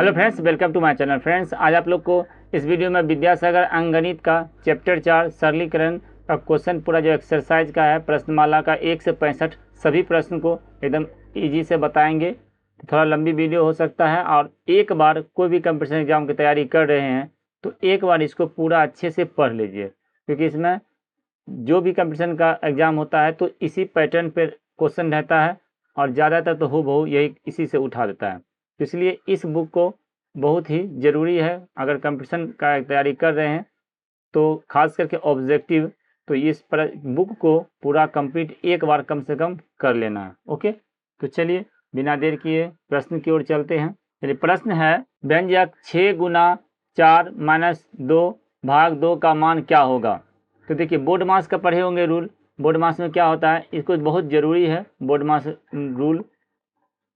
Hello friends, welcome to my channel. Friends, आज आप लोग को इस वीडियो में विद्यासागर अंकगणित का चैप्टर 4 सरलीकरण का क्वेश्चन पूरा जो एक्सरसाइज का है प्रश्नमाला का 1 से 65 सभी प्रश्न को एकदम इजी से बताएंगे। थोड़ा लंबी वीडियो हो सकता है और एक बार कोई भी कंपटीशन एग्जाम की तैयारी कर रहे हैं तो एक बार इसको पूरा अच्छे से पढ़ लीजिए, क्योंकि इसमें जो भी कंपटीशन का एग्जाम होता है तो इसी पैटर्न पर क्वेश्चन रहता है और ज़्यादातर तो हूबहू यही इसी से उठा देता है। तो इसलिए इस बुक को बहुत ही ज़रूरी है, अगर कंपटीशन का तैयारी कर रहे हैं तो खास करके ऑब्जेक्टिव, तो इस बुक को पूरा कंप्लीट एक बार कम से कम कर लेना है। ओके, तो चलिए बिना देर किए प्रश्न की ओर चलते हैं। चलिए, प्रश्न है व्यंजक 6 गुना 4 माइनस 2 भाग 2 का मान क्या होगा। तो देखिए, बोर्ड मास का पढ़े होंगे रूल। बोर्ड मास में क्या होता है, इसको बहुत ज़रूरी है बोर्ड मास रूल,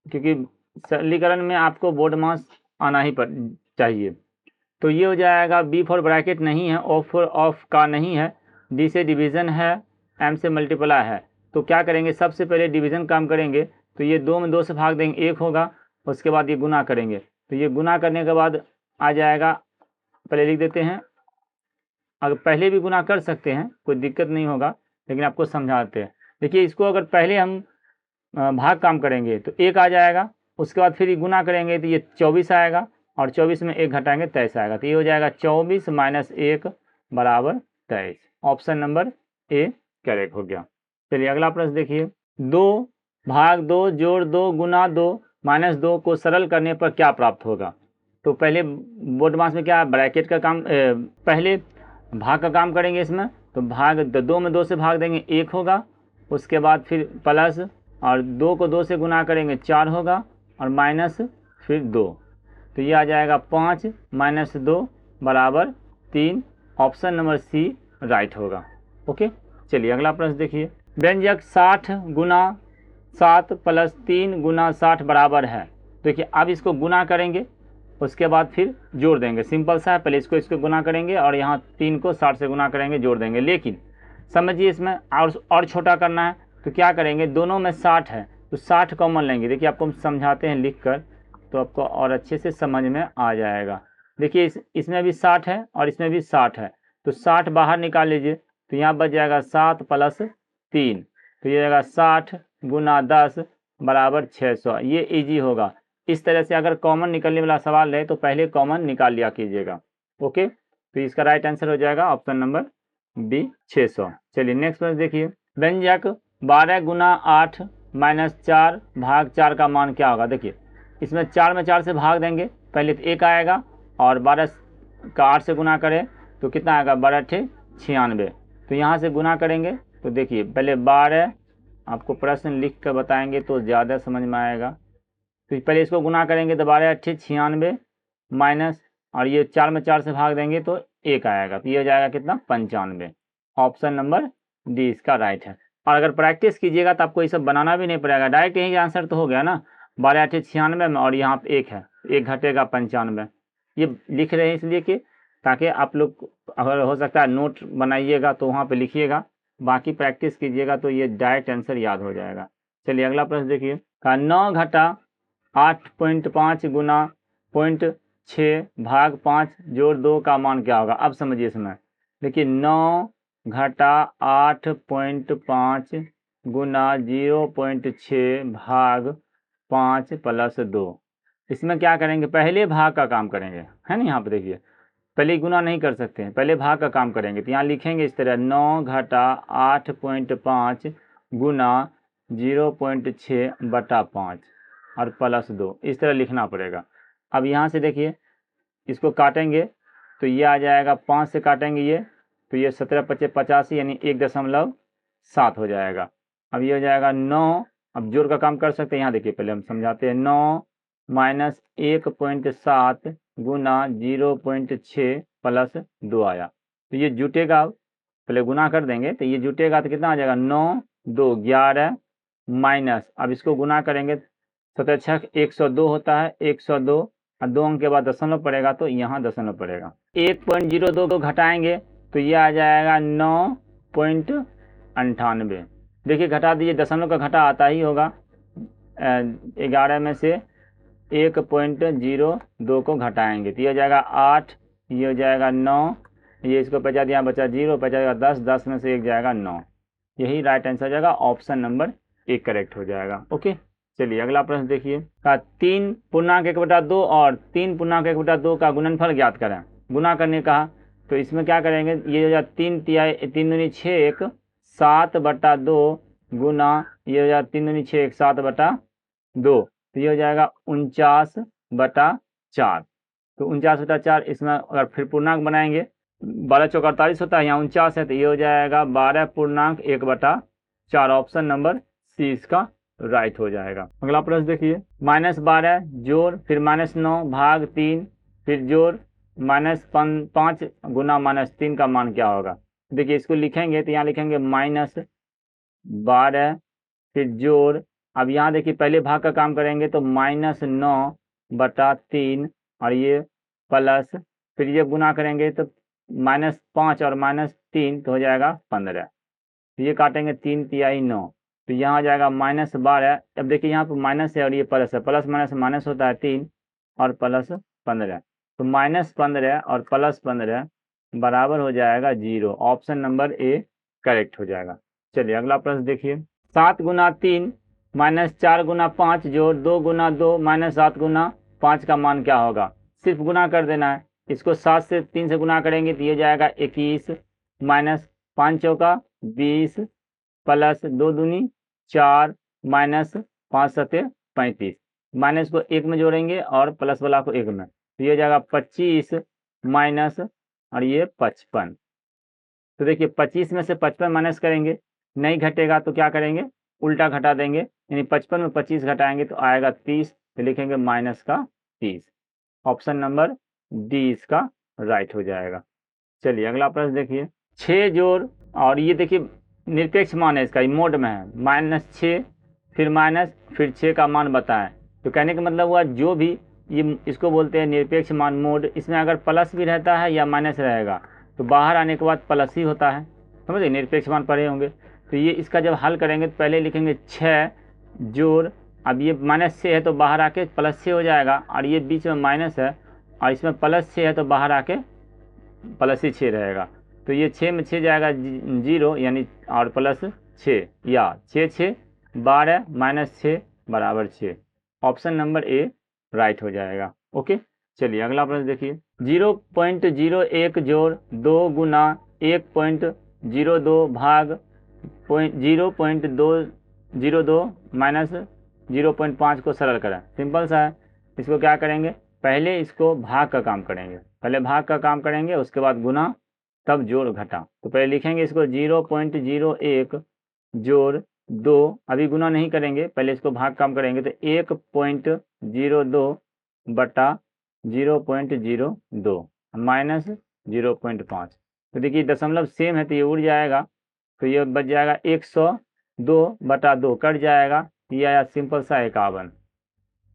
क्योंकि सरलीकरण में आपको बोर्ड मास आना ही चाहिए। तो ये हो जाएगा बी फॉर ब्रैकेट नहीं है, ऑफ फॉर ऑफ का नहीं है, डी से डिवीज़न है, एम से मल्टीप्लाई है। तो क्या करेंगे, सबसे पहले डिवीज़न काम करेंगे। तो ये 2 में 2 से भाग देंगे 1 होगा, उसके बाद ये गुना करेंगे। तो ये गुना करने के बाद आ जाएगा, पहले लिख देते हैं, अगर पहले भी गुना कर सकते हैं कोई दिक्कत नहीं होगा, लेकिन आपको समझाते हैं। देखिए, इसको अगर पहले हम भाग काम करेंगे तो 1 आ जाएगा, उसके बाद फिर गुना करेंगे तो ये 24 आएगा और 24 में 1 घटाएंगे 23 आएगा। तो ये हो जाएगा 24 माइनस 1 बराबर 23। ऑप्शन नंबर ए करेक्ट हो गया। चलिए अगला प्रश्न देखिए, 2 भाग 2 जोड़ 2 गुना 2 माइनस 2 को सरल करने पर क्या प्राप्त होगा। तो पहले बोर्ड मास में क्या है, ब्रैकेट का काम, पहले भाग का काम करेंगे इसमें। तो भाग 2 में 2 से भाग देंगे 1 होगा, उसके बाद फिर प्लस और 2 को 2 से गुना करेंगे 4 होगा और माइनस फिर 2। तो ये आ जाएगा 5 माइनस 2 बराबर 3। ऑप्शन नंबर सी राइट होगा। ओके, चलिए अगला प्रश्न देखिए, व्यंजक 60 गुना 7 प्लस 3 गुना 60 बराबर है। देखिए, अब इसको गुना करेंगे, उसके बाद फिर जोड़ देंगे। सिंपल सा है, पहले इसको गुना करेंगे और यहाँ 3 को 60 से गुना करेंगे, जोड़ देंगे। लेकिन समझिए, इसमें और छोटा करना है तो क्या करेंगे, दोनों में 60 है तो 60 कॉमन लेंगे। देखिए, आपको हम समझाते हैं लिख कर तो आपको और अच्छे से समझ में आ जाएगा। देखिए, इसमें भी 60 है और इसमें भी 60 है, तो 60 बाहर निकाल लीजिए। तो यहाँ बच जाएगा 7 प्लस 3, तो ये जाएगा 60 गुना 10 बराबर 600। ये इजी होगा। इस तरह से अगर कॉमन निकलने वाला सवाल है तो पहले कॉमन निकाल लिया कीजिएगा। ओके, तो इसका राइट आंसर हो जाएगा ऑप्शन नंबर बी 600। चलिए नेक्स्ट प्रश्न देखिए, व्यंजक 12 गुना 8 माइनस 4 भाग 4 का मान क्या होगा। देखिए, इसमें 4 में 4 से भाग देंगे, पहले तो 1 आएगा और 12 का 8 से गुना करें तो कितना आएगा, 12 × 96। तो यहाँ से गुना करेंगे तो देखिए, पहले 12, आपको प्रश्न लिख कर बताएंगे तो ज़्यादा समझ में आएगा। तो पहले इसको गुना करेंगे तो 12 × 8 = 96 माइनस, और ये 4 में 4 से भाग देंगे तो 1 आएगा, तो ये हो जाएगा कितना, 95। ऑप्शन नंबर डी इसका राइट है। और अगर प्रैक्टिस कीजिएगा तो आपको ये सब बनाना भी नहीं पड़ेगा, डायरेक्ट यही आंसर तो हो गया ना। 12 × 8 = 96 में और यहाँ पे 1 है, 1 घटेगा 95। ये लिख रहे हैं इसलिए कि ताकि आप लोग, अगर हो सकता है नोट बनाइएगा तो वहाँ पे लिखिएगा, बाकी प्रैक्टिस कीजिएगा तो ये डायरेक्ट आंसर याद हो जाएगा। चलिए अगला प्रश्न देखिए, 9 घटा 8.5 गुना 0.6 भाग 5 जोड़ 2 का मान क्या होगा। अब समझिए इसमें, देखिए 9 घटा 8.5 गुना 0.6 भाग 5 प्लस 2। इसमें क्या करेंगे, पहले भाग का काम करेंगे, है ना। यहाँ पे देखिए, पहले गुना नहीं कर सकते हैं, पहले भाग का काम करेंगे। तो यहाँ लिखेंगे इस तरह, 9 घटा 8.5 गुना 0.6 बटा 5 और प्लस 2, इस तरह लिखना पड़ेगा। अब यहाँ से देखिए, इसको काटेंगे तो ये आ जाएगा, 5 से काटेंगे ये तो ये 17 × 5 = 85 यानी 1.7 हो जाएगा। अब ये हो जाएगा 9, अब जोड़ का काम कर सकते हैं। यहाँ देखिए, पहले हम समझाते हैं, 9 माइनस 1.7 गुना 0.6 प्लस 2 आया, तो ये जुटेगा, पहले गुना कर देंगे तो ये जुटेगा तो कितना आ जाएगा, 9 2 11 माइनस, अब इसको गुना करेंगे 17 × 6 = 102 होता है, 102 और 2 अंक के बाद दशमलव पड़ेगा तो यहाँ दशमलव पड़ेगा। 1.02 को घटाएंगे तो ये आ जाएगा 9.98। देखिए, घटा दीजिए, दशमलव का घटा आता ही होगा, 11 में से 1.02 को घटाएंगे तो ये हो जाएगा 8, ये हो जाएगा 9, ये इसको 50 यहाँ बचा 0, 50 जाएगा 10, 10 में से 1 जाएगा 9। यही राइट आंसर हो जाएगा, ऑप्शन नंबर ए करेक्ट हो जाएगा। ओके, चलिए अगला प्रश्न देखिए। का 3 पूर्णांक 1/2 और 3 पूर्णांक 1/2 का गुणनफल ज्ञात करें। गुना करने कहा तो इसमें क्या करेंगे, ये हो जाए 3 दूनी 6 1 7/2 गुना ये हो जाए 3 दूनी 6 1 7/2 तो ये हो जाएगा 49/4। तो 49/4 इसमें अगर फिर पूर्णांक बनाएंगे 12 चौक 48 होता है, यहाँ 49 है तो ये हो जाएगा 12.1/4। ऑप्शन नंबर सी इसका राइट हो जाएगा। अगला प्रश्न देखिए। -12 जोड़ फिर -9 भाग 3 फिर जोड़ -5 गुना -3 का मान क्या होगा। देखिए इसको लिखेंगे तो यहाँ लिखेंगे -12 फिर जोड़, अब यहाँ देखिए पहले भाग का काम करेंगे तो -9/3 और ये प्लस, फिर ये गुना करेंगे तो -5 और -3 तो हो जाएगा 15। ये काटेंगे 3 तिहाई 9 तो यहाँ आ जाएगा -12। अब देखिए यहाँ पर माइनस है और ये प्लस है, प्लस माइनस माइनस होता है 3 और प्लस 15 तो -15 और +15 बराबर हो जाएगा 0। ऑप्शन नंबर ए करेक्ट हो जाएगा। चलिए अगला प्रश्न देखिए। 7 गुना 3 -4 गुना 5 जोड़ 2 गुना 2 -7 गुना 5 का मान क्या होगा। सिर्फ गुना कर देना है, इसको 7 से 3 से गुना करेंगे तो ये जाएगा 21 -5 चौका 20 प्लस 2 दूनी 4 -5 सते 35, माइनस को 1 में जोड़ेंगे और प्लस वाला को 1 में तो ये जाएगा 25 माइनस और ये 55। तो देखिए 25 में से 55 माइनस करेंगे, नहीं घटेगा तो क्या करेंगे, उल्टा घटा देंगे, यानी 55 में 25 घटाएंगे तो आएगा 30, तो लिखेंगे -30। ऑप्शन नंबर डी इसका राइट हो जाएगा। चलिए अगला प्रश्न देखिए। 6 जोड़ और ये देखिए निरपेक्ष मान है इसका, मोड में है, -6 फिर माइनस फिर 6 का मान बताएं। तो कहने का मतलब हुआ जो भी ये इसको बोलते हैं निरपेक्ष मान मोड, इसमें अगर प्लस भी रहता है या माइनस रहेगा तो बाहर आने के बाद प्लस ही होता है, समझे, निरपेक्ष मान पढ़े होंगे। तो ये इसका जब हल करेंगे तो पहले लिखेंगे 6 जोड़, अब ये -6 है तो बाहर आके +6 हो जाएगा और ये बीच में माइनस है और इसमें +6 है तो बाहर आके +6 रहेगा। तो ये 6 में 6 जाएगा 0 यानी और +6 या 6 6 12 -6 बराबर 6। ऑप्शन नंबर ए राइट हो जाएगा। ओके, चलिए अगला प्रश्न देखिए। 0.01 जोड़ 2 गुना 1.02 भाग 0.202 माइनस 0.5 को सरल करें। सिंपल सा है, इसको क्या करेंगे, पहले इसको भाग का काम करेंगे, पहले भाग का काम करेंगे उसके बाद गुना तब जोड़ घटा। तो पहले लिखेंगे इसको 0.01 जोड़ 2, अभी गुना नहीं करेंगे, पहले इसको भाग काम करेंगे तो 1.02 बटा 0.02 माइनस 0.5। तो देखिए दशमलव सेम है तो ये उड़ जाएगा, तो ये बच जाएगा 102/2 कट जाएगा, ये आया सिंपल सा 51।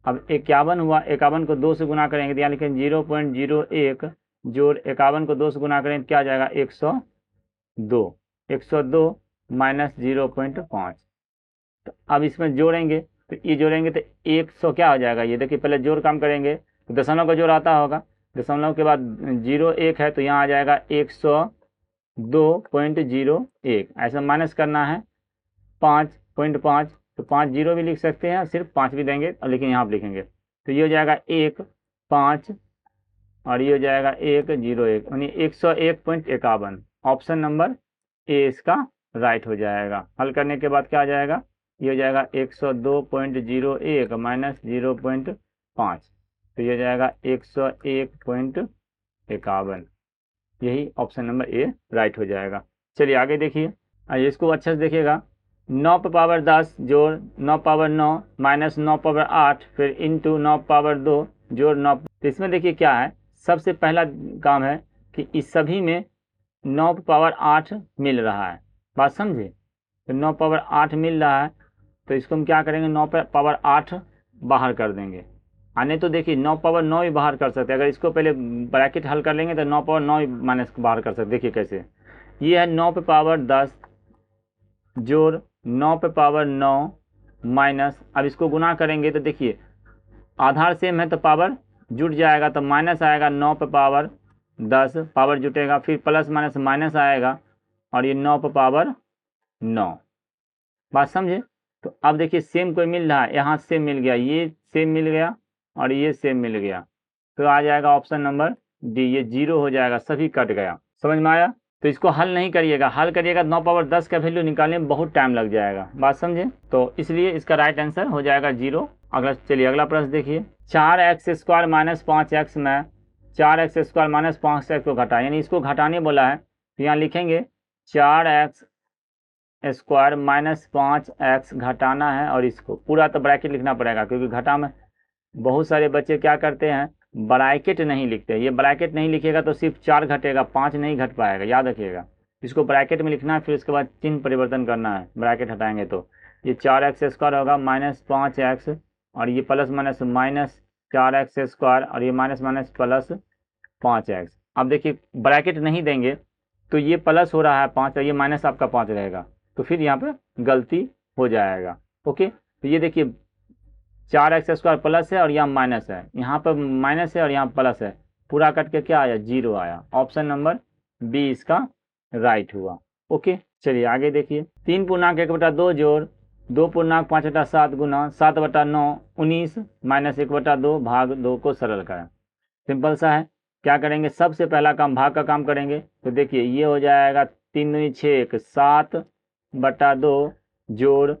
अब 51 हुआ, 51 को 2 से गुना करेंगे तो यहाँ लिखेंगे 0.01 जोड़ 51 को 2 से गुना करेंगे क्या जाएगा 102, 102 माइनस 0.5। तो अब इसमें जोड़ेंगे तो ये जोड़ेंगे तो 100 क्या हो जाएगा, ये देखिए पहले जोड़ काम करेंगे तो दशमलव का जोड़ आता होगा, दशमलव के बाद 01 है तो यहाँ आ जाएगा 102.01। ऐसा माइनस करना है 5.5 तो 5 0 भी लिख सकते हैं, सिर्फ 5 भी देंगे और लेकिन यहाँ पर लिखेंगे तो ये हो जाएगा 1 5 और ये हो जाएगा 101 यानी 101.51। ऑप्शन नंबर ए इसका राइट हो जाएगा। हल करने के बाद क्या आ जाएगा, ये हो जाएगा 102.01 माइनस 0.5 तो ये हो जाएगा 101.51। यही ऑप्शन नंबर ए राइट हो जाएगा। चलिए आगे देखिए, इसको अच्छे से देखिएगा। 9/10 जोड़ 9/9 माइनस 9/8 फिर इंटू 9/2 जोड़ 9। तो इसमें देखिए क्या है, सबसे पहला काम है कि इस सभी में 9/8 मिल रहा है, बात समझे, तो 9/8 मिल रहा है तो इसको हम क्या करेंगे 9/8 बाहर कर देंगे। आने तो देखिए 9/9 भी बाहर कर सकते हैं, अगर इसको पहले ब्रैकेट हल कर लेंगे तो 9/9 भी माइनस बाहर कर सकते। देखिए कैसे, ये है 9/10 जोड़ 9/9 माइनस, अब इसको गुना करेंगे तो देखिए आधार सेम है तो पावर जुट जाएगा, तो माइनस आएगा 9 पे पावर 10 पावर जुटेगा, फिर प्लस माइनस माइनस आएगा और ये 9 पे पावर 9। बात समझे? तो अब देखिए सेम कोई मिल रहा है, यहाँ सेम मिल गया, ये सेम मिल गया और ये सेम मिल गया, तो आ जाएगा ऑप्शन नंबर डी, ये 0 हो जाएगा, सभी कट गया। समझ में आया? तो इसको हल नहीं करिएगा, हल करिएगा 9 पावर 10 का वैल्यू निकालने में बहुत टाइम लग जाएगा। बात समझे? तो इसलिए इसका राइट आंसर हो जाएगा 0। अगला चलिए अगला प्रश्न देखिए, 4x² माइनस 5x में 4x² माइनस 5x को घटा, यानी इसको घटाने बोला है, तो यहाँ लिखेंगे 4x² माइनस 5x घटाना है, और इसको पूरा तो ब्रैकेट लिखना पड़ेगा, क्योंकि घटा में बहुत सारे बच्चे क्या करते हैं, ब्रैकेट नहीं लिखते। ये ब्रैकेट नहीं लिखेगा तो सिर्फ 4 घटेगा, 5 नहीं घट पाएगा, याद रखिएगा। इसको ब्रैकेट में लिखना है, फिर उसके बाद चिन्ह परिवर्तन करना है, ब्रैकेट हटाएंगे तो ये 4x² होगा माइनस 5x, और ये प्लस माइनस माइनस 4x² और ये माइनस माइनस प्लस 5x। अब देखिए ब्रैकेट नहीं देंगे तो ये प्लस हो रहा है 5 और ये माइनस आपका 5 रहेगा, तो फिर यहाँ पे गलती हो जाएगा। ओके, तो ये देखिए 4x² प्लस है और यहाँ माइनस है, यहाँ पर माइनस है और यहाँ प्लस है, पूरा कट के क्या आया, 0 आया। ऑप्शन नंबर बी इसका राइट हुआ। ओके, चलिए आगे देखिए, 3 पूर्णांक 1/2 जोड़ 2 पूर्णांक 5/7 गुना 7/9 19 माइनस 1/2 भाग 2 को सरल करें। सिंपल सा है, क्या करेंगे, सबसे पहला काम भाग का काम करेंगे। तो देखिए ये हो जाएगा 3 दूनी 6 7/2 जोड़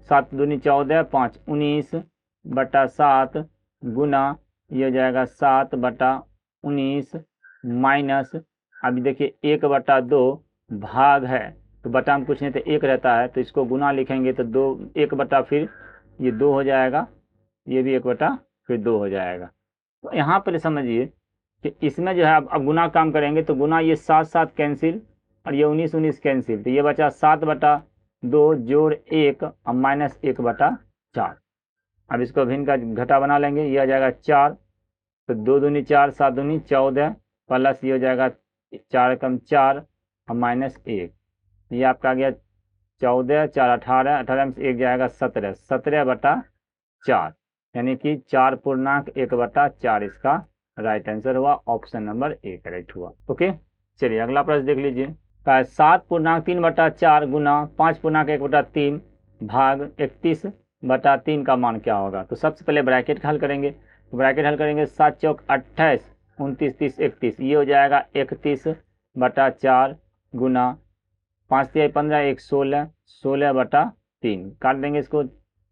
7 दूनी 14 5 19/7 गुना ये हो जाएगा 7/19 माइनस, अभी देखिए 1/2 भाग है, तो बटा में कुछ नहीं तो 1 रहता है, तो इसको गुना लिखेंगे तो 2 1 फिर ये 2 हो जाएगा, ये भी 1 फिर 2 हो जाएगा। तो यहाँ पर समझिए कि इसमें जो है अब गुना काम करेंगे, तो गुना ये 7 7 कैंसिल और ये 19 19 कैंसिल, तो ये बचा 7/2 जोड़ 1 और माइनस 1/4। अब इसको भिन्न का घटा बना लेंगे, ये आ जाएगा 4, तो 2 दूनी 4 7 दूनी 14 प्लस ये हो जाएगा 4 कम 4 और माइनस 1, ये आपका आ गया 14 4 18 18 में से 1 जाएगा 17 17/4, यानी कि 4 पूर्णांक 1/4 इसका राइट आंसर हुआ। ऑप्शन नंबर ए करेक्ट हुआ। ओके, चलिए अगला प्रश्न देख लीजिए, 7 पूर्णांक 3/4 गुना 5 पूर्णांक 1/3 भाग 31/3 का मान क्या होगा। तो सबसे पहले ब्रैकेट हल करेंगे, तो ब्रैकेट हल करेंगे 7 चौक 28 29 30 31, ये हो जाएगा 31/4 गुना 5 3 15 1 16 16/3, काट देंगे इसको,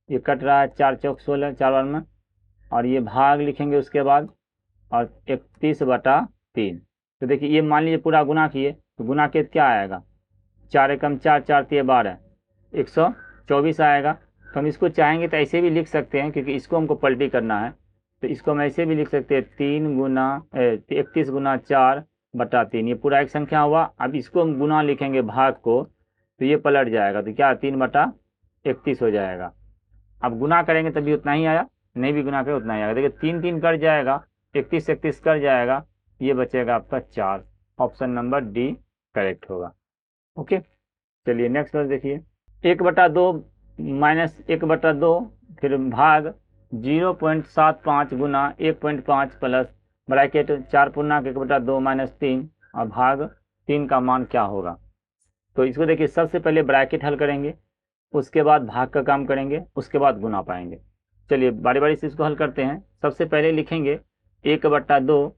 ये कट रहा है 4 चौक 16 4 बार में, और ये भाग लिखेंगे उसके बाद और 31/3। तो देखिए ये मान लीजिए पूरा गुना किए, तो गुना के क्या आएगा, 4 एकम 4 4 3 12 124 आएगा। तो हम इसको चाहेंगे तो ऐसे भी लिख सकते हैं, क्योंकि इसको हमको पलटी करना है, तो इसको हम ऐसे भी लिख सकते हैं 31 गुना 4/3, ये पूरा एक संख्या हुआ। अब इसको हम गुना लिखेंगे भाग को, तो ये पलट जाएगा, तो क्या 3/31 हो जाएगा। अब गुना करेंगे तभी उतना ही आया, नहीं भी गुना करें उतना ही आएगा। देखिए 3 3 कट जाएगा, 31 31 कट जाएगा, ये बचेगा आपका 4। ऑप्शन नंबर डी करेक्ट होगा। ओके, चलिए नेक्स्ट वर्ड देखिए, 1/2 माइनस 1/2 फिर भाग 0.75 गुना 1.5 प्लस ब्रैकेट 4 पूर्णांक 1/2 माइनस 3 और भाग 3 का मान क्या होगा। तो इसको देखिए सबसे पहले ब्रैकेट हल करेंगे, उसके बाद भाग का काम करेंगे, उसके बाद गुना पाएंगे। चलिए बारी बारी से इसको हल करते हैं। सबसे पहले लिखेंगे 1/2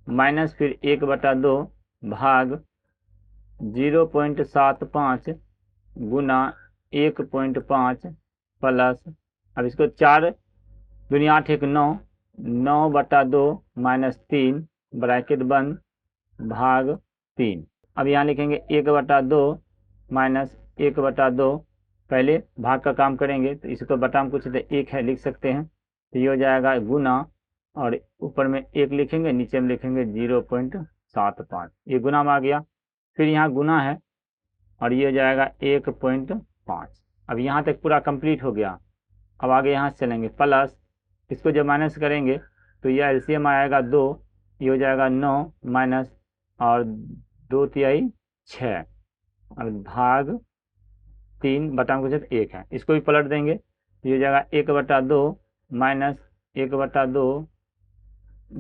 माइनस फिर 1/2 भाग 0.75 गुना 1.5 प्लस, अब इसको 4 दूनी 8 1 9 9/2 माइनस 3 ब्रैकेट बंद भाग 3। अब यहाँ लिखेंगे 1/2 माइनस 1/2, पहले भाग का काम करेंगे, तो इसको बटा में कुछ तो 1 है लिख सकते हैं, तो ये हो जाएगा गुना और ऊपर में 1 लिखेंगे, नीचे में लिखेंगे 0.75, ये गुना में आ गया। फिर यहाँ गुना है और ये हो जाएगा 1.5। अब यहाँ तक पूरा कंप्लीट हो गया। अब आगे यहाँ से चलेंगे प्लस, इसको जब माइनस करेंगे तो ये एलसीएम आएगा 2, ये हो जाएगा 9 माइनस और 2 तिहाई 6 और भाग 3 बटा में कुछ 1 है, इसको भी पलट देंगे, ये हो जाएगा 1/2 माइनस 1/2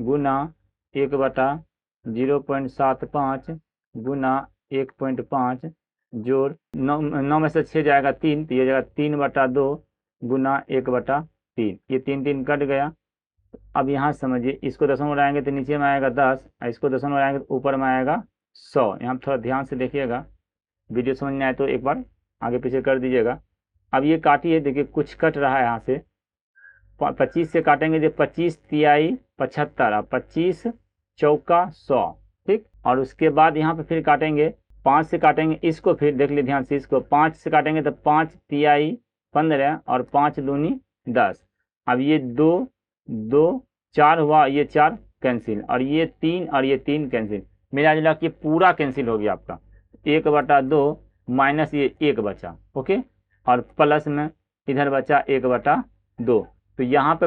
गुना 1/0.75 गुना 1.5 जोड़ 9 में से 6 जाएगा 3, तो ये जाएगा 3/2 गुना 1/3। ये 3 कट गया। अब यहाँ समझिए, इसको दशमलव लगाएंगे तो नीचे में आएगा 10, और इसको दशमलव लगाएंगे तो ऊपर में आएगा 100। यहाँ थोड़ा ध्यान से देखिएगा, वीडियो समझ में आए तो एक बार आगे पीछे कर दीजिएगा। अब ये काटिए, देखिए कुछ कट रहा है यहाँ से। 25 से काटेंगे जो 25 तिहाई 75 और 25 चौका 100, ठीक। और उसके बाद यहाँ पे फिर काटेंगे 5 से काटेंगे इसको, फिर देख लीजिए ध्यान से, इसको 5 से काटेंगे तो 5 तिहाई 15 और 5 दूनी 10। अब ये 2 2 4 हुआ, ये 4 कैंसिल, और ये 3 और ये 3 कैंसिल, मिला जुला के पूरा कैंसिल हो गया आपका। 1/2 माइनस ये 1 बचा, ओके, और प्लस में इधर बचा 1/2। तो यहाँ पे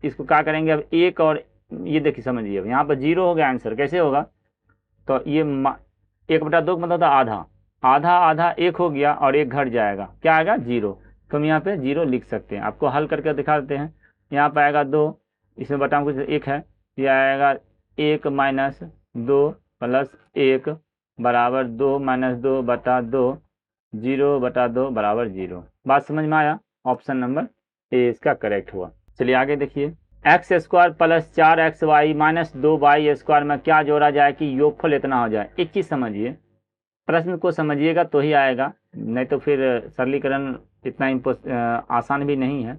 इसको क्या करेंगे अब, एक और ये देखिए समझिए, अब यहाँ पर 0 हो गया आंसर। कैसे होगा, तो ये 1/2 मतलब था आधा, आधा आधा 1 हो गया और 1 घट जाएगा, क्या आएगा 0। तो हम यहाँ पे 0 लिख सकते हैं। आपको हल करके दिखा देते हैं। यहाँ पर आएगा 2, इसमें बटा कुछ 1 है, ये आएगा 1 माइनस 2 प्लस 1 बराबर 2 माइनस 2/2, 0/2 बराबर 0। बात समझ में आया। ऑप्शन नंबर ए इसका करेक्ट हुआ। चलिए आगे देखिए, x² plus 4xy minus 2y² में क्या जोड़ा जाए कि योगफल इतना हो जाए। एक चीज़ समझिए, प्रश्न को समझिएगा तो ही आएगा, नहीं तो फिर सरलीकरण इतना आसान भी नहीं है,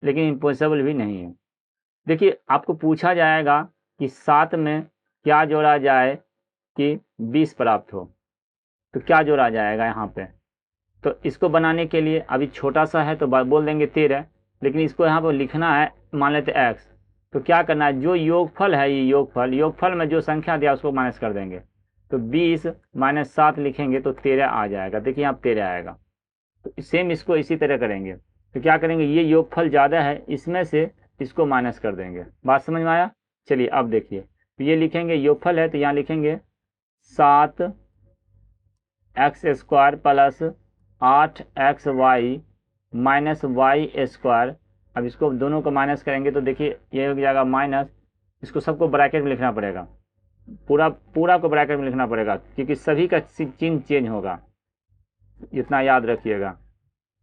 लेकिन इम्पॉसिबल भी नहीं है। देखिए आपको पूछा जाएगा कि 7 में क्या जोड़ा जाए कि 20 प्राप्त हो, तो क्या जोड़ा जाएगा यहाँ पे। तो इसको बनाने के लिए अभी छोटा सा है तो बोल देंगे 13, लेकिन इसको यहाँ पर लिखना है, मान लेते x। तो क्या करना है, जो योगफल है, ये योगफल में जो संख्या दिया उसको माइनस कर देंगे। तो 20 माइनस 7 लिखेंगे तो 13 आ जाएगा। देखिए यहाँ 13 आएगा। तो सेम इसको इसी तरह करेंगे। तो क्या करेंगे, ये योगफल ज़्यादा है, इसमें से इसको माइनस कर देंगे। बात समझ में आया। चलिए अब देखिए, तो ये लिखेंगे योगफल है तो यहाँ लिखेंगे 7x² plus 8xy minus y²। अब इसको दोनों को माइनस करेंगे तो देखिए ये हो जाएगा माइनस, इसको सबको ब्रैकेट में लिखना पड़ेगा, पूरा को ब्रैकेट में लिखना पड़ेगा, क्योंकि सभी का चिन्ह चेंज होगा, इतना याद रखिएगा।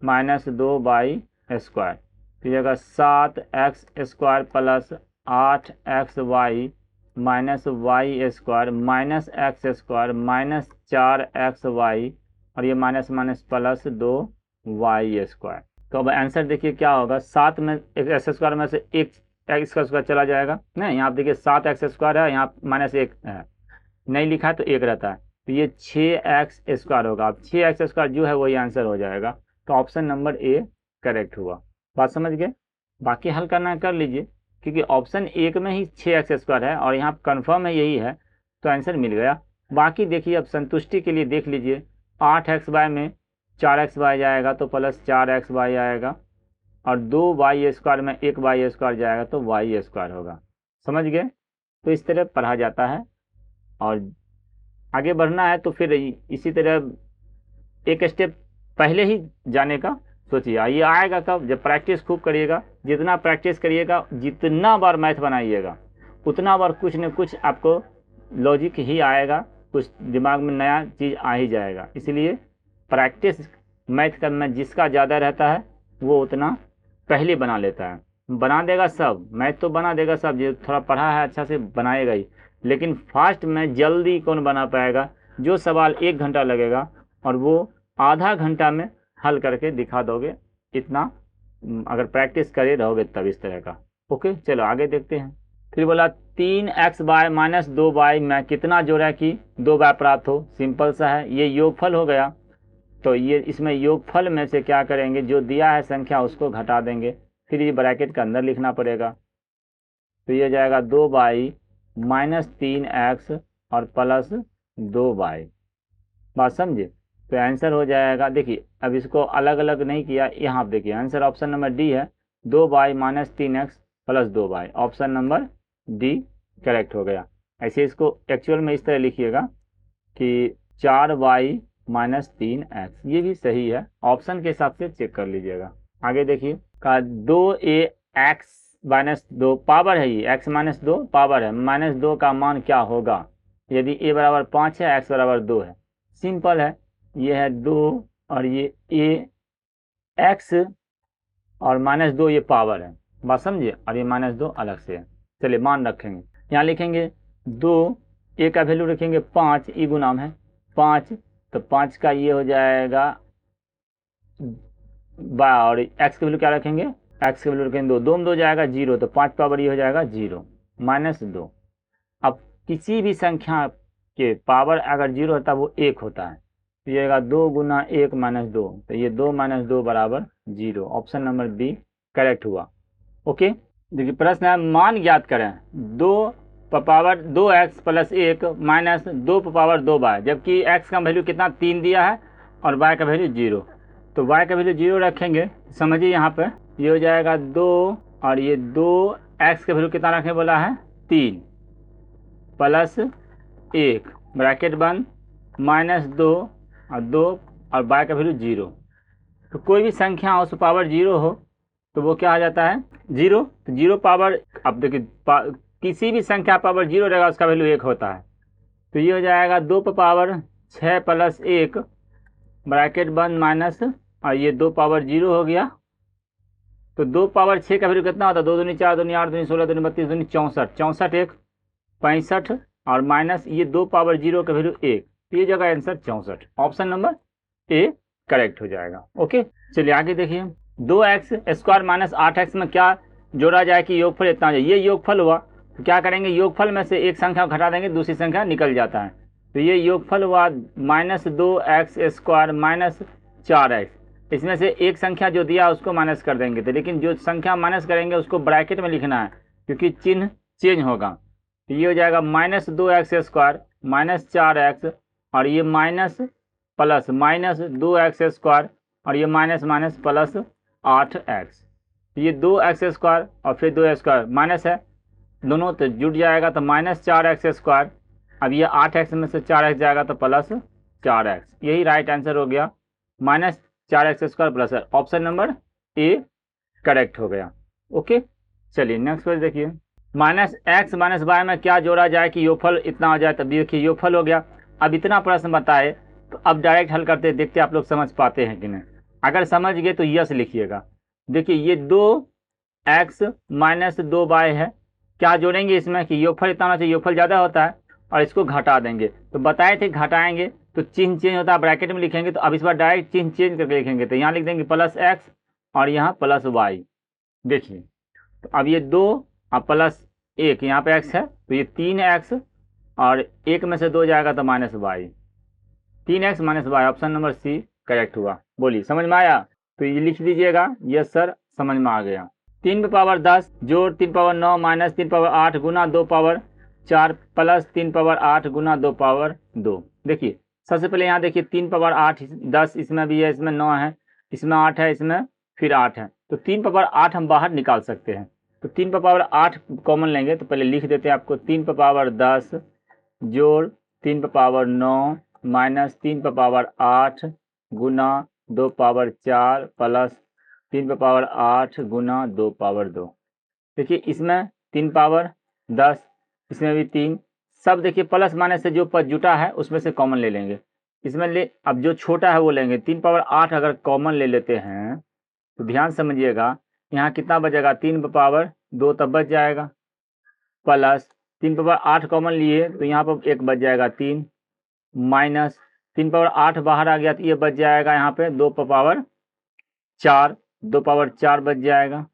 माइनस 2y² तो जाएगा 7x² plus 8xy minus y² minus x² minus 4xy, और ये माइनस माइनस प्लस 2y²। तो अब आंसर देखिए क्या होगा, 7 में x² में से एक x² चला जाएगा, नहीं यहाँ देखिए 7x² है, यहाँ माइनस 1 है, नहीं लिखा है तो 1 रहता है, तो ये 6x² होगा। अब 6x² जो है वही आंसर हो जाएगा। तो ऑप्शन नंबर ए करेक्ट हुआ। बात समझ गए। बाकी हल करना कर लीजिए, क्योंकि ऑप्शन 1 में ही 6x² है और यहाँ कन्फर्म है यही है, तो आंसर मिल गया। बाकी देखिए अब संतुष्टि के लिए देख लीजिए, 8xy में 4xy जाएगा तो प्लस 4xy आएगा, और 2y² में 1y² जाएगा तो y² होगा। समझ गए। तो इस तरह पढ़ा जाता है, और आगे बढ़ना है तो फिर इसी तरह एक स्टेप पहले ही जाने का सोचिए। ये आएगा कब, जब प्रैक्टिस खूब करिएगा। जितना प्रैक्टिस करिएगा, जितना बार मैथ बनाइएगा, उतना बार कुछ न कुछ आपको लॉजिक ही आएगा, कुछ दिमाग में नया चीज़ आ ही जाएगा। इसलिए प्रैक्टिस मैथ का में जिसका ज़्यादा रहता है वो उतना पहले बना लेता है। बना देगा सब, मैथ तो बना देगा सब, जो थोड़ा पढ़ा है अच्छा से बनाएगा ही, लेकिन फास्ट में जल्दी कौन बना पाएगा। जो सवाल 1 घंटा लगेगा और वो आधा घंटा में हल करके दिखा दोगे, इतना अगर प्रैक्टिस करे रहोगे तब इस तरह का। ओके चलो आगे देखते हैं। फिर बोला 3xy माइनस 2y में कितना जोड़ा कि 2y प्राप्त हो। सिंपल सा है, ये योगफल हो गया, तो ये इसमें योगफल में से क्या करेंगे, जो दिया है संख्या उसको घटा देंगे, फिर ये ब्रैकेट के अंदर लिखना पड़ेगा। तो ये जाएगा 2y माइनस 3x और प्लस 2y। बात समझे। तो आंसर हो जाएगा, देखिए अब इसको अलग अलग नहीं किया, यहाँ देखिए आंसर ऑप्शन नंबर डी है, 2y minus 3x plus 2y। Option number D correct हो गया। ऐसे इसको एक्चुअल में इस तरह लिखिएगा कि 4y माइनस 3x, ये भी सही है। ऑप्शन के हिसाब से चेक कर लीजिएगा। आगे देखिए का 2ax -2 पावर है, ये x -2 पावर है, -2 का मान क्या होगा यदि a बराबर 5 है, x बराबर 2 है। सिंपल है, ये है 2 और ये a x और -2 ये पावर है, बात समझिए, और ये -2 अलग से है। चलिए मान रखेंगे, यहाँ लिखेंगे 2, a का वैल्यू रखेंगे 5, ई गुणाम है 5, तो 5 का ये हो जाएगा और x की वैल्यू क्या रखेंगे, x की वैल्यू रखेंगे 2 में 2 जाएगा 0, तो 5 पावर ये हो जाएगा 0 -2। अब किसी भी संख्या के पावर अगर 0 होता है वो 1 होता है, तो ये आएगा 2 गुना 1 -2, तो ये 2 - 2 बराबर 0। ऑप्शन नंबर बी करेक्ट हुआ। ओके, देखिए प्रश्न है मान ज्ञात करें 2 power 2x + 1 minus 2 power 2y, जबकि x का वैल्यू कितना 3 दिया है और y का वैल्यू 0, तो y का वैल्यू 0 रखेंगे, समझिए यहाँ पे ये हो जाएगा 2 और ये 2, x का वैल्यू कितना रखें बोला है 3 + 1 ब्रैकेट बंद -2 और 2 और y का वैल्यू 0। तो कोई भी संख्या उस पावर 0 हो तो वो क्या आ जाता है 0, तो 0 पावर, अब देखिए किसी भी संख्या पावर 0 रहेगा उसका वैल्यू 1 होता है, तो ये हो जाएगा 2 पावर 6 + 1 ब्रैकेट बंद माइनस और ये 2 पावर 0 हो गया, तो 2 पावर 6 का वैल्यू कितना होता है 2 दूनी 4 दूनी 8 दूनी 16 दूनी 32 दूनी 64, 64 1 65 और माइनस ये 2 पावर 0 का वैल्यू 1, तो ये जगह answer 64। Option number A correct हो जाएगा। ओके, चलिए आगे देखिए 2x² - 8x में क्या जोड़ा जाए कि योगफल इतना हो जाए, ये योगफल हुआ, तो क्या करेंगे योगफल में से एक संख्या को घटा देंगे, दूसरी संख्या निकल जाता है, तो ये योगफल हुआ -2x² - 4x, इसमें से एक संख्या जो दिया उसको माइनस कर देंगे, तो लेकिन जो संख्या माइनस करेंगे उसको ब्रैकेट में लिखना है क्योंकि चिन्ह चेंज होगा, तो ये हो जाएगा -2x² - 4x और ये माइनस प्लस -2x² और ये माइनस माइनस प्लस 8x, ये 2x² और फिर 2x² माइनस है दोनों, तो जुट जाएगा तो -4x², अब ये 8x में से 4x जाएगा तो प्लस 4x, यही राइट आंसर हो गया, -4x² + option number A correct हो गया। ओके, चलिए नेक्स्ट पेज देखिए -x - y में क्या जोड़ा जाए कि योगफल इतना हो जाए, तब देखिए योगफल हो गया। अब इतना प्रश्न बताए तो अब डायरेक्ट हल करते देखते आप लोग समझ पाते हैं कि नहीं, अगर समझ गए तो यस लिखिएगा। देखिए ये 2x - 2y है, क्या जोड़ेंगे इसमें कि योगफल इतना होना चाहिए, योगफल ज़्यादा होता है और इसको घटा देंगे, तो बताए थे घटाएंगे तो चिन्ह चेंज होता है, ब्रैकेट में लिखेंगे, तो अब इस बार डायरेक्ट चिन्ह चेंज करके लिखेंगे, तो यहाँ लिख देंगे +x और यहाँ +y। देखिए तो अब ये 2 और +1 यहाँ पे x है, तो ये 3x और 1 में से 2 जाएगा तो -y, 3x - y, option number C correct हुआ। बोलिए समझ में आया, तो ये लिख दीजिएगा यस सर समझ में आ गया। 3 पावर 10 जोड़ 3 पावर 9 माइनस 3 पावर 8 गुना 2 पावर 4 प्लस 3 पावर 8 गुना 2 पावर 2। देखिए सबसे पहले यहाँ देखिए 3 पावर 8 10 इसमें भी है, इसमें 9 है, इसमें 8 है, इसमें फिर 8 है, तो 3 पावर 8 हम बाहर निकाल सकते हैं, तो 3 पावर 8 कॉमन लेंगे, तो पहले लिख देते हैं आपको 3 पावर 10 जोड़ 3 पावर 9 माइनस 3 पावर 8 गुना 2 पावर 4 प्लस 3 पावर 8 गुना 2 पावर 2। देखिए इसमें 3 पावर 10, इसमें भी 3, सब देखिए प्लस माइनस से जो पद जुटा है उसमें से कॉमन ले लेंगे, इसमें ले अब जो छोटा है वो लेंगे। 3 पावर 8 अगर कॉमन ले लेते हैं तो ध्यान समझिएगा यहाँ कितना बचेगा 3 पावर 2 तब बच जाएगा, प्लस 3 पावर 8 कॉमन लिए तो यहाँ पर 1 बच जाएगा 3, माइनस 3 पावर 8 बाहर आ गया तो ये बच जाएगा यहाँ पे 2 पावर 4, 2 पावर 4 बच जाएगा,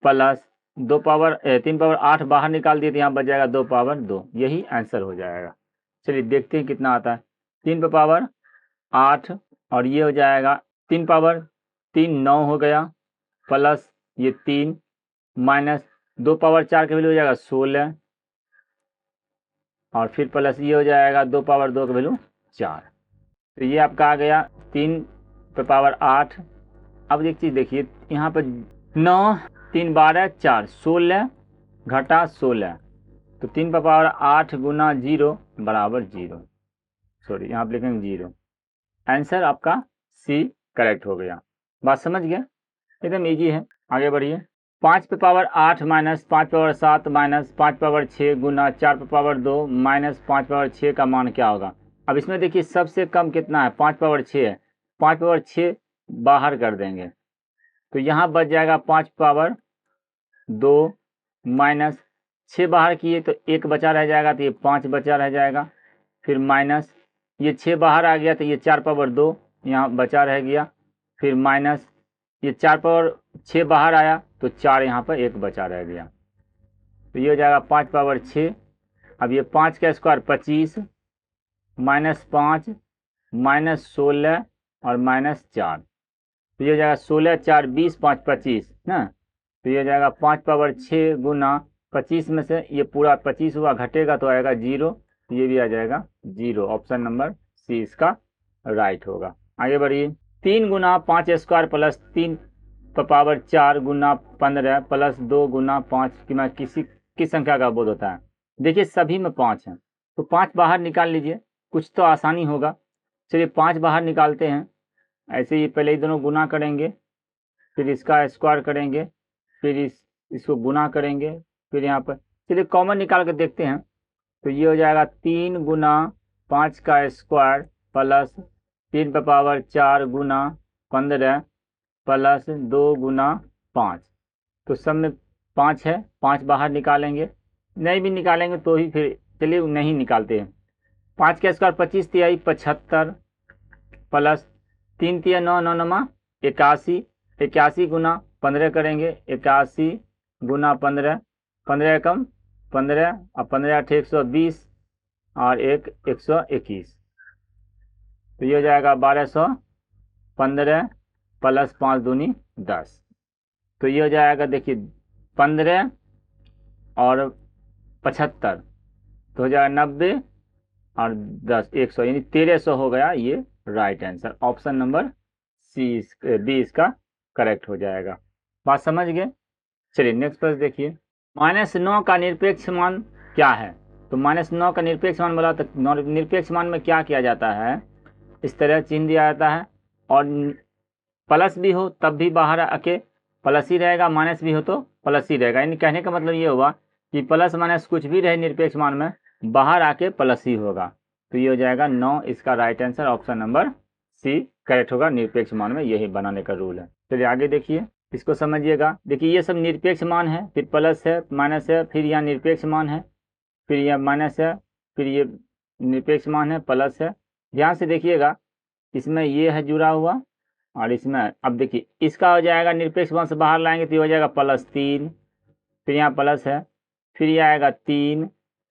प्लस 3 पावर 8 बाहर निकाल दिए तो यहाँ बच जाएगा 2 पावर 2, यही आंसर हो जाएगा। चलिए देखते हैं कितना आता है, 3 पावर 8 और ये हो जाएगा 3 पावर 3 9 हो गया, प्लस ये 3 माइनस 2 पावर 4 का वैल्यू हो जाएगा 16 और फिर प्लस ये हो जाएगा 2 पावर 2 का वैल्यू 4, तो ये आपका आ गया 3 पावर 8। अब एक चीज़ देखिए यहाँ पर 9 3 12 4 16 घटा 16, तो 3 पावर 8 गुना 0 बराबर 0, सॉरी यहाँ पर लिखेंगे 0, आंसर आपका सी करेक्ट हो गया। बात समझ गया, एकदम इजी है, आगे बढ़िए। 5 पे पावर 8 माइनस 5 पे पावर 7 माइनस 5 पे पावर 6 गुना 4 पे पावर 2 माइनस 5 पे पावर 6 का मान क्या होगा। अब इसमें देखिए सबसे कम कितना है, 5 पे पावर 6 है। 5 पे पावर 6 बाहर कर देंगे तो यहाँ बच जाएगा 5 पावर 2 माइनस 6 बाहर किए तो 1 बचा रह जाएगा, तो ये 5 बचा रह जाएगा। फिर माइनस ये 6 बाहर आ गया तो ये 4 पावर 2 यहाँ बचा रह गया। फिर माइनस ये 4 पावर 6 बाहर आया तो 4 यहाँ पर 1 बचा रह गया, तो ये हो जाएगा 5 पावर 6। अब ये 5 का स्क्वायर 25 माइनस 5 माइनस 16 और माइनस 4, तो ये हो जाएगा 16 4 20 5 25 ना। तो ये हो जाएगा 5 पावर 6 गुना 25 में से ये पूरा 25 हुआ, घटेगा तो आएगा 0, तो ये भी आ जाएगा 0। ऑप्शन नंबर सी इसका राइट होगा। आगे बढ़िए। 3 गुना 5 स्क्वायर प्लस 3 पावर 4 गुना 15 प्लस 2 गुना 5 की मैं किस संख्या का बोध होता है। देखिए सभी में 5 है तो 5 बाहर निकाल लीजिए, कुछ तो आसानी होगा। चलिए 5 बाहर निकालते हैं। ऐसे ही पहले ही दोनों गुना करेंगे, फिर इसका स्क्वायर करेंगे, फिर इसको गुना करेंगे, फिर यहाँ पर चलिए कॉमन निकाल कर देखते हैं। तो ये हो जाएगा 3 गुना 5 का स्क्वायर प्लस 3 पे पावर 4 गुना 15 प्लस 2 गुना 5, तो सब में 5 है, 5 बाहर निकालेंगे, नहीं भी निकालेंगे तो ही फिर चलिए नहीं निकालते हैं। 5 का स्क्वायर 25 तिहाई 75 प्लस 3 तिया 9 9 नमा 81, 81 गुना 15 करेंगे, 81 गुना 15, 15 कम 15 और 15 8 120 और 1 121, तो ये हो जाएगा 1215 प्लस 5 दूनी 10, तो ये हो जाएगा देखिए 15 और 75 तो हो जाएगा 90 और 10 100 यानी 1300 हो गया। ये right answer option number B इसका करेक्ट हो जाएगा। बात समझ गए। चलिए नेक्स्ट प्रश्न देखिए। -9 का निरपेक्ष मान क्या है। तो -9 का निरपेक्ष मान बोला तो निरपेक्ष मान में क्या किया जाता है, इस तरह चिन्ह दिया जाता है और प्लस भी हो तब भी बाहर आके प्लस ही रहेगा, माइनस भी हो तो प्लस ही रहेगा। यानी कहने का मतलब ये हुआ कि प्लस माइनस कुछ भी रहे निरपेक्ष मान में बाहर आके प्लस ही होगा, तो ये हो जाएगा 9 इसका right answer option number C correct होगा। निरपेक्ष मान में यही बनाने का रूल है। चलिए आगे देखिए, इसको समझिएगा। देखिए ये सब निरपेक्ष मान है, फिर प्लस है माइनस है, फिर यहाँ निरपेक्ष मान है, फिर यह माइनस है, फिर ये निरपेक्ष मान है, प्लस है। ध्यान से देखिएगा, इसमें ये है जुड़ा हुआ और इसमें अब देखिए इसका हो जाएगा निरपेक्ष मान से बाहर लाएंगे तो ये हो जाएगा +3, फिर यहाँ प्लस है, फिर ये आएगा 3,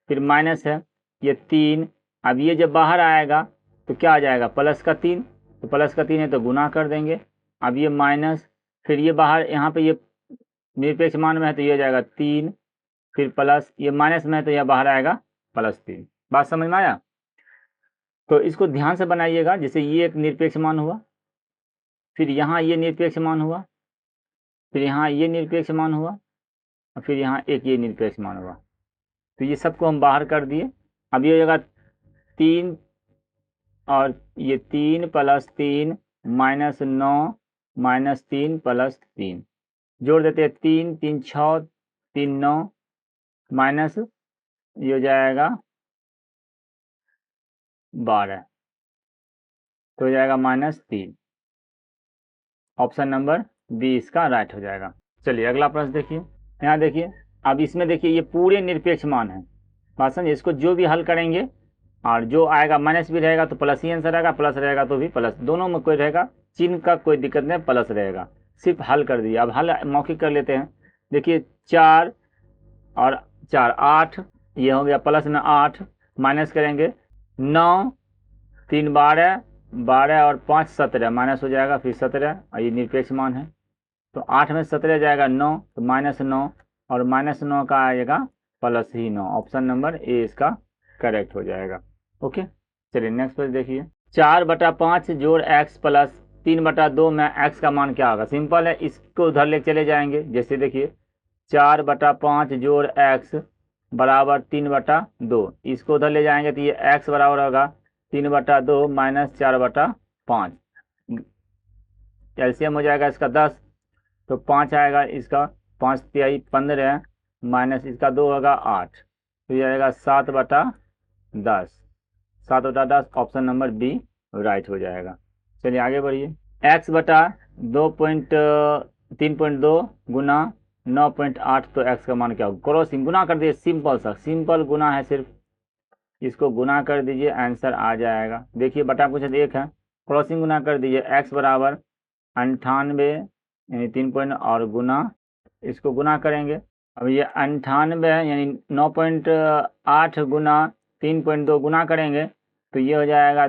फिर माइनस है ये 3। अब ये जब बाहर आएगा तो क्या आ जाएगा +3, तो +3 है तो गुना कर देंगे। अब ये माइनस, फिर ये बाहर यहाँ पे ये निरपेक्ष मान में है तो ये हो जाएगा 3, फिर प्लस, ये माइनस में है तो यह बाहर आएगा +3। बात समझ में आया। तो इसको ध्यान से बनाइएगा। जैसे ये एक निरपेक्ष मान हुआ, फिर यहाँ ये निरपेक्ष मान हुआ, फिर यहाँ ये निरपेक्ष मान हुआ और फिर यहाँ एक ये निरपेक्ष मान हुआ, तो ये सबको हम बाहर कर दिए। अब ये हो जाएगा 3 और ये 3 + 3 -9 -3 + 3 जोड़ देते हैं 3 3 6 3 9 माइनस ये हो जाएगा 12, तो हो जाएगा -3। ऑप्शन नंबर बी इसका राइट हो जाएगा। चलिए अगला प्रश्न देखिए। यहाँ देखिए, अब इसमें देखिए ये पूरे निरपेक्ष मान है। बात समझिए, इसको जो भी हल करेंगे और जो आएगा माइनस भी रहेगा तो प्लस ही आंसर आएगा, प्लस रहेगा तो भी प्लस, दोनों में कोई रहेगा, चिन्ह का कोई दिक्कत नहीं, प्लस रहेगा, सिर्फ हल कर दिया। अब हल मौखिक कर लेते हैं। देखिए 4 और 4 8, ये हो गया प्लस में 8, माइनस करेंगे 9 3 12 12 और 5 17, माइनस हो जाएगा फिर 17 और ये निरपेक्ष मान है तो 8 में 17 जाएगा 9, तो -9 और -9 का आएगा +9। ऑप्शन नंबर ए इसका करेक्ट हो जाएगा। ओके, चलिए नेक्स्ट पेज देखिए। 4/5 जोड़ x प्लस 3/2 में x का मान क्या होगा। सिंपल है, इसको उधर ले चले जाएंगे। जैसे देखिए 4/5 जोड़ x बराबर 3/2, इसको उधर ले जाएंगे तो ये x बराबर होगा 3/2 - 4/5, एलसीएम हो जाएगा इसका 10, तो 5 आएगा इसका 5 तिहाई 15 माइनस इसका 2 होगा 8, तो ये आएगा 7/10। 7/10 ऑप्शन नंबर बी राइट हो जाएगा। चलिए आगे बढ़िए। x बटा 3.2 गुना 9.8, तो x का मान क्या होगा? क्रॉसिंग गुना कर दीजिए, सिंपल सा सिंपल गुना है, सिर्फ इसको गुना कर दीजिए, आंसर आ जाएगा। देखिए बटा कुछ एक है, क्रॉसिंग गुना कर दीजिए, x बराबर 98 यानी 3 और गुना, इसको गुना करेंगे। अब ये 98 है यानी 9.8 गुना 3.2 गुना करेंगे तो ये हो जाएगा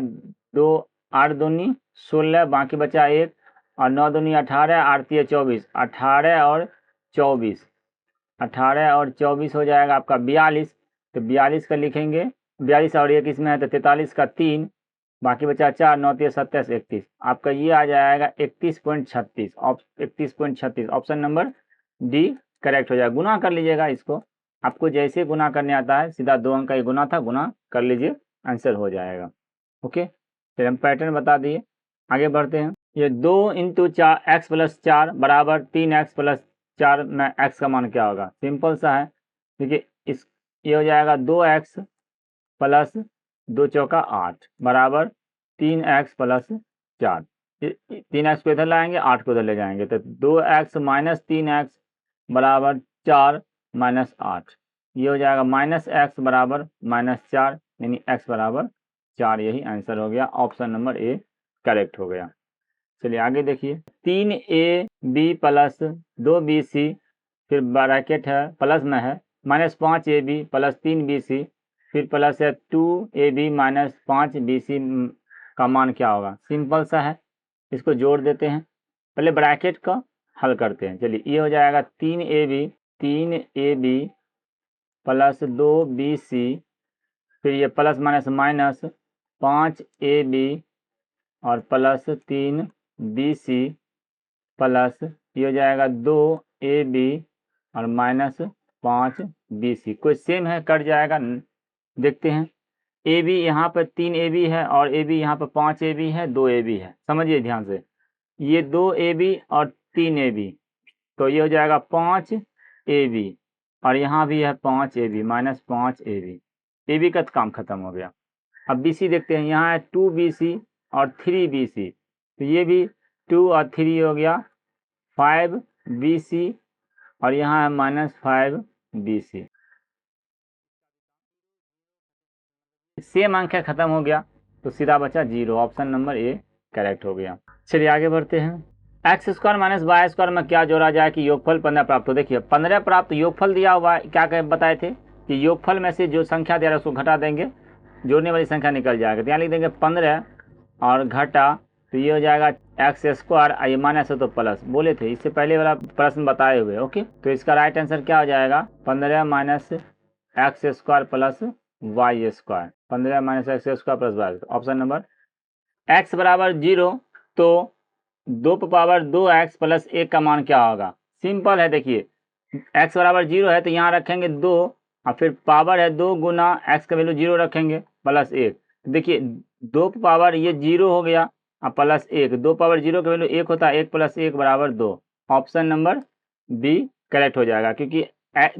2, 8 दूनी 16, बाकी बचा 1 और 9 दूनी 18, 8 तिया 24, 18 और 24, 18 और 24 हो जाएगा आपका 42। तो 42 का लिखेंगे, 42 और 1 इसमें है तो 43 का 3, बाकी बचा 4, 9 तिया 27, 31, आपका ये आ जाएगा 31.36। 31.36 ऑप्शन नंबर डी करेक्ट हो जाएगा। गुना कर लीजिएगा इसको, आपको जैसे गुना करने आता है, सीधा 2 अंक का ये गुना था, गुना कर लीजिए, आंसर हो जाएगा। ओके, फिर हम पैटर्न बता दिए, आगे बढ़ते हैं। ये 2 × 4 x + 4 बराबर 3x + 4 में x का मान क्या होगा? सिंपल सा है, देखिए इस ये हो जाएगा 2x + 2 चौका 8 बराबर 3x + 4। 3x को इधर लाएंगे, 8 को इधर ले जाएंगे, तो 2x - 3x बराबर 4 - 8, ये हो जाएगा -x बराबर -4 यानी x बराबर 4, यही आंसर हो गया। ऑप्शन नंबर ए करेक्ट हो गया। चलिए आगे देखिए, 3ab + 2bc, फिर ब्रैकेट है प्लस में है, -5ab + 3bc, फिर प्लस है 2ab - 5bc का मान क्या होगा? सिंपल सा है, इसको जोड़ देते हैं, पहले ब्रैकेट का हल करते हैं। चलिए ये हो जाएगा 3ab + 2bc, फिर ये प्लस माइनस माइनस 5ab और प्लस 3bc प्लस ये हो जाएगा 2ab और -5bc, कोई सेम है कट जाएगा, देखते हैं। ab यहाँ पर 3ab है और ab यहाँ पर 5ab है, 2ab है, समझिए ध्यान से, ये 2ab और 3ab, तो ये हो जाएगा 5ab और यहाँ भी है 5ab -5ab, ab का काम खत्म हो गया। अब bc देखते हैं, यहाँ है 2bc और 3bc, तो ये भी 2 और 3 हो गया 5bc और यहाँ है -5bc, सेम अंक है, खत्म हो गया, तो सीधा बचा 0, ऑप्शन नंबर ए करेक्ट हो गया। चलिए आगे बढ़ते हैं। x² - y² में क्या जोड़ा जाए कि योगफल 15 प्राप्त हो? देखिए 15 प्राप्त योगफल दिया हुआ है, क्या बताए थे कि योगफल में से जो संख्या दे रहा है उसको घटा देंगे, जोड़ने वाली संख्या निकल जाएगा, तो यहाँ लिख देंगे 15 और घटा, तो ये हो जाएगा x², ये माइनस है तो प्लस, बोले थे इससे पहले वाला प्रश्न बताए हुए। ओके, तो इसका राइट आंसर क्या हो जाएगा? 15 - x² + y², 15 - x² + y, option number x बराबर 0, तो 2 + 1 का मान क्या होगा? सिंपल है, देखिए x बराबर 0 है तो यहाँ रखेंगे 2 और फिर पावर है 2 गुना x का वैल्यू 0 रखेंगे +1, देखिए 2 पावर ये 0 हो गया और +1, 2 पावर 0 का वैल्यू 1 होता है, 1 + 1 = 2, ऑप्शन नंबर बी करेक्ट हो जाएगा, क्योंकि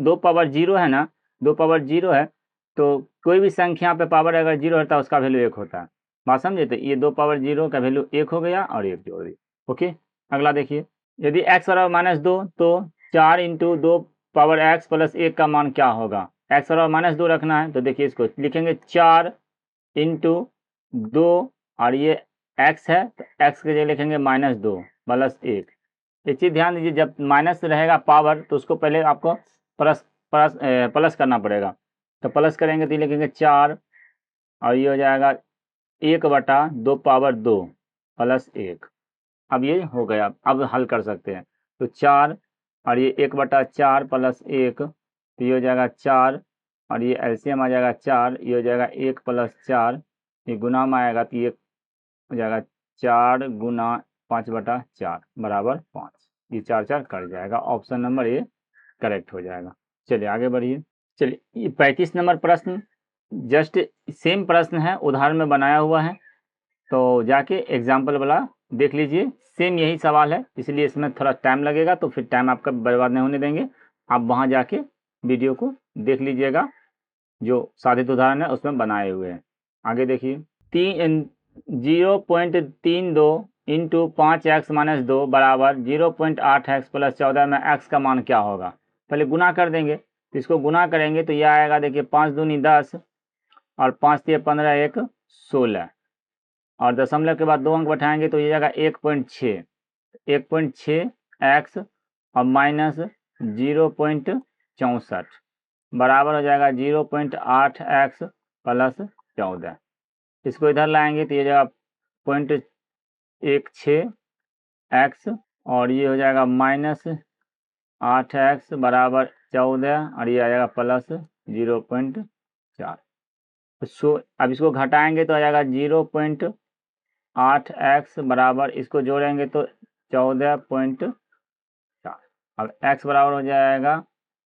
2 पावर 0 है ना, 2 पावर 0 है तो कोई भी संख्या पे पावर अगर 0 होता है उसका वैल्यू 1 होता है, बात समझे? तो ये 2 पावर 0 का वैल्यू 1 हो गया और 1 जोड़ दी। ओके, अगला देखिए, यदि x बराबर -2 तो 4 × 2 पावर x + 1 का मान क्या होगा? x बराबर -2 रखना है, तो देखिए इसको लिखेंगे 4 × 2 और ये x है तो x के जगह लिखेंगे -2 + 1। एक चीज़ ध्यान दीजिए, जब माइनस रहेगा पावर तो उसको पहले आपको प्लस करना पड़ेगा, तो प्लस करेंगे तो लिखेंगे 4 और ये हो जाएगा 1/2 पावर 2 + 1। अब ये हो गया, अब हल कर सकते हैं, तो 4 और ये 1/4 + 1, तो ये हो जाएगा 4 और ये एलसीएम आ जाएगा 4, ये हो जाएगा 1 + 4, ये गुना में आएगा तो ये हो जाएगा 4 गुना 5/4 बराबर 5, ये 4 4 कट जाएगा, ऑप्शन नंबर ए करेक्ट हो जाएगा। चलिए आगे बढ़िए। चलिए ये 35 नंबर प्रश्न जस्ट सेम प्रश्न है, उदाहरण में बनाया हुआ है, तो जाके एग्जाम्पल वाला देख लीजिए, सेम यही सवाल है, इसलिए इसमें थोड़ा टाइम लगेगा, तो फिर टाइम आपका बर्बाद नहीं होने देंगे। आप वहाँ जाके वीडियो को देख लीजिएगा, जो साधित उदाहरण है उसमें बनाए हुए हैं। आगे देखिए, 0.32 इंटू 5x-2 बराबर 0.8x प्लस 14 में x का मान क्या होगा। पहले गुना कर देंगे, तो इसको गुना करेंगे तो यह आएगा, देखिए 5 दूनी 10 और 5 तिया 15, 1 16 और दशमलव के बाद 2 अंक बैठाएंगे तो ये जाएगा 1.6, 1.6 x और माइनस 0.64 बराबर हो जाएगा 0.8x प्लस 14। इसको इधर लाएंगे तो ये जाएगा 0.16x और ये हो जाएगा माइनस 8x बराबर 14 और ये आ जाएगा प्लस 0.4। अब इसको घटाएंगे तो आ जाएगा 0.8x बराबर, इसको जोड़ेंगे तो 14.4। अब x बराबर हो जाएगा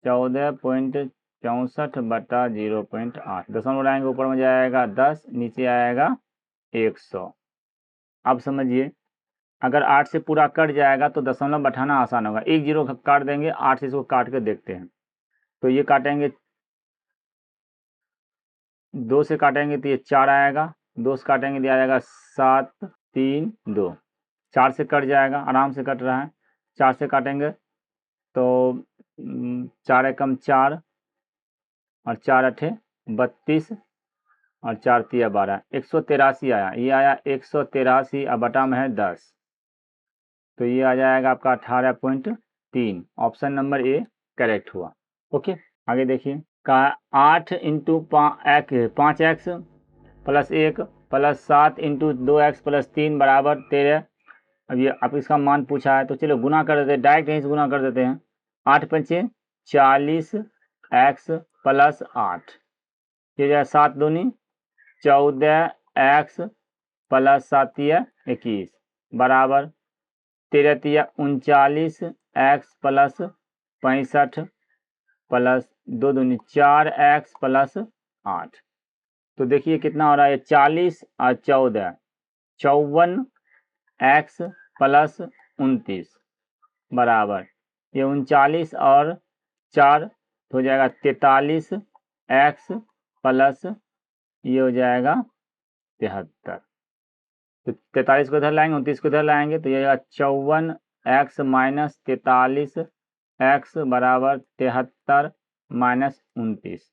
14.64 बटा 0.8, दशमलव उड़ाएंगे ऊपर में जाएगा 10, नीचे आएगा 100। अब समझिए, अगर 8 से पूरा कट जाएगा तो दशमलव बैठाना आसान होगा, एक जीरो काट देंगे, 8 से इसको काट के देखते हैं। तो ये काटेंगे, 2 से काटेंगे तो ये 4 आएगा, 2 से काटेंगे तो आ जाएगा 7 3 2, 4 से कट जाएगा, आराम से कट रहा है। 4 से काटेंगे तो 4 एकम 4 और 4 अठे 32 और 4 तिया 12, 183 आया। ये आया 183 और बटा में है 10, तो ये आ जाएगा आपका 18.3। ऑप्शन नंबर ए करेक्ट हुआ। ओके, आगे देखिए, का 8 into 5x plus 1 plus 7 into 2x plus 3 बराबर 13। अब ये आप इसका मान पूछा है, तो चलो गुना कर देते हैं, डायरेक्ट यहीं से गुना कर देते हैं। 8 पंचे 40 x प्लस 8, ये जाए 7 दूनी 14 x प्लस 7 तिया 21 बराबर 13 तिया 39 x प्लस 65 प्लस 2 दूनी 4 x प्लस 8। तो देखिए कितना हो रहा है, 40 और 14 54 x प्लस 29 बराबर ये 39 और 4 हो जाएगा 43 x प्लस ये हो जाएगा 73। तो 43 को इधर लाएंगे, 29 को इधर लाएंगे तो ये आएगा 54 x माइनस 43 x बराबर 73 माइनस 29।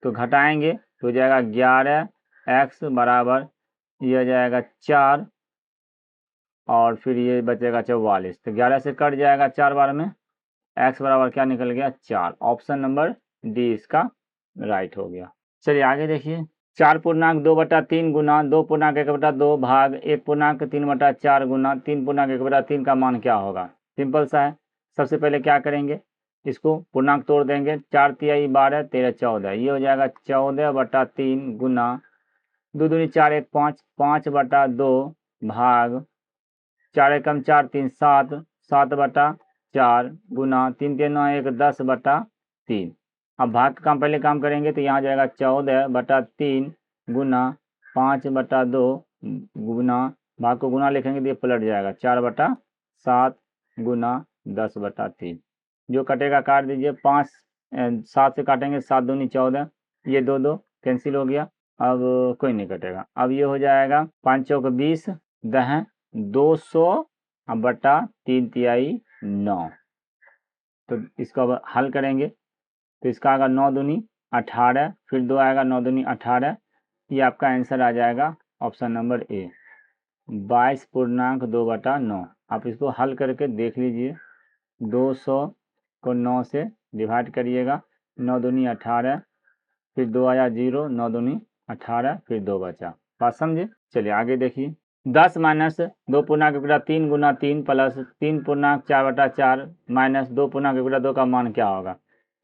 तो घटाएंगे तो हो जाएगा 11 x बराबर ये हो जाएगा 4 और फिर ये बचेगा 44। तो 11 से कट जाएगा 4 बार में, x बराबर क्या निकल गया 4। ऑप्शन नंबर डी इसका राइट हो गया। चलिए आगे देखिए, 4 पूर्णांक 2/3 गुना 2 पूर्णांक 1/2 भाग 1 पूर्णांक 3/4 गुना 3 पूर्णांक 1/3 का मान क्या होगा। सिंपल सा है, सबसे पहले क्या करेंगे, इसको पूर्णांक तोड़ देंगे। 4 तिहाई 12 13 14, ये हो जाएगा 14/3 गुना 2 दूनी 4 1 5 5/2 भाग 4 एकम 4 3 7 7/4 गुना 3 3 9 1 10/3। अब भाग का काम पहले काम करेंगे तो यहाँ जाएगा 14/3 गुना 5/2 गुना, भाग को गुना लिखेंगे तो ये पलट जाएगा 4/7 गुना 10/3। जो कटेगा काट दीजिए, 5 7 से काटेंगे 7 दूनी 14, ये 2 2 कैंसिल हो गया, अब कोई नहीं कटेगा। अब ये हो जाएगा 5 चौक 20 दहें 200 बटा 3 तिहाई 9। तो इसको अब हल करेंगे तो इसका आएगा 9 दूनी 18, फिर 2 आएगा 9 दूनी 18, ये आपका आंसर आ जाएगा ऑप्शन नंबर ए 22.2/9। आप इसको हल करके देख लीजिए, 200 को 9 से डिवाइड करिएगा, 9 दूनी 18, फिर 2 आया 0, 9 दूनी 18, फिर 2 बचा। बात समझे। चलिए आगे देखिए, 10 माइनस 2 पूर्णांक 1/3 गुना 3 प्लस 3 पूर्णांक 4/4 माइनस 2 पूर्णांक 1/2 का मान क्या होगा।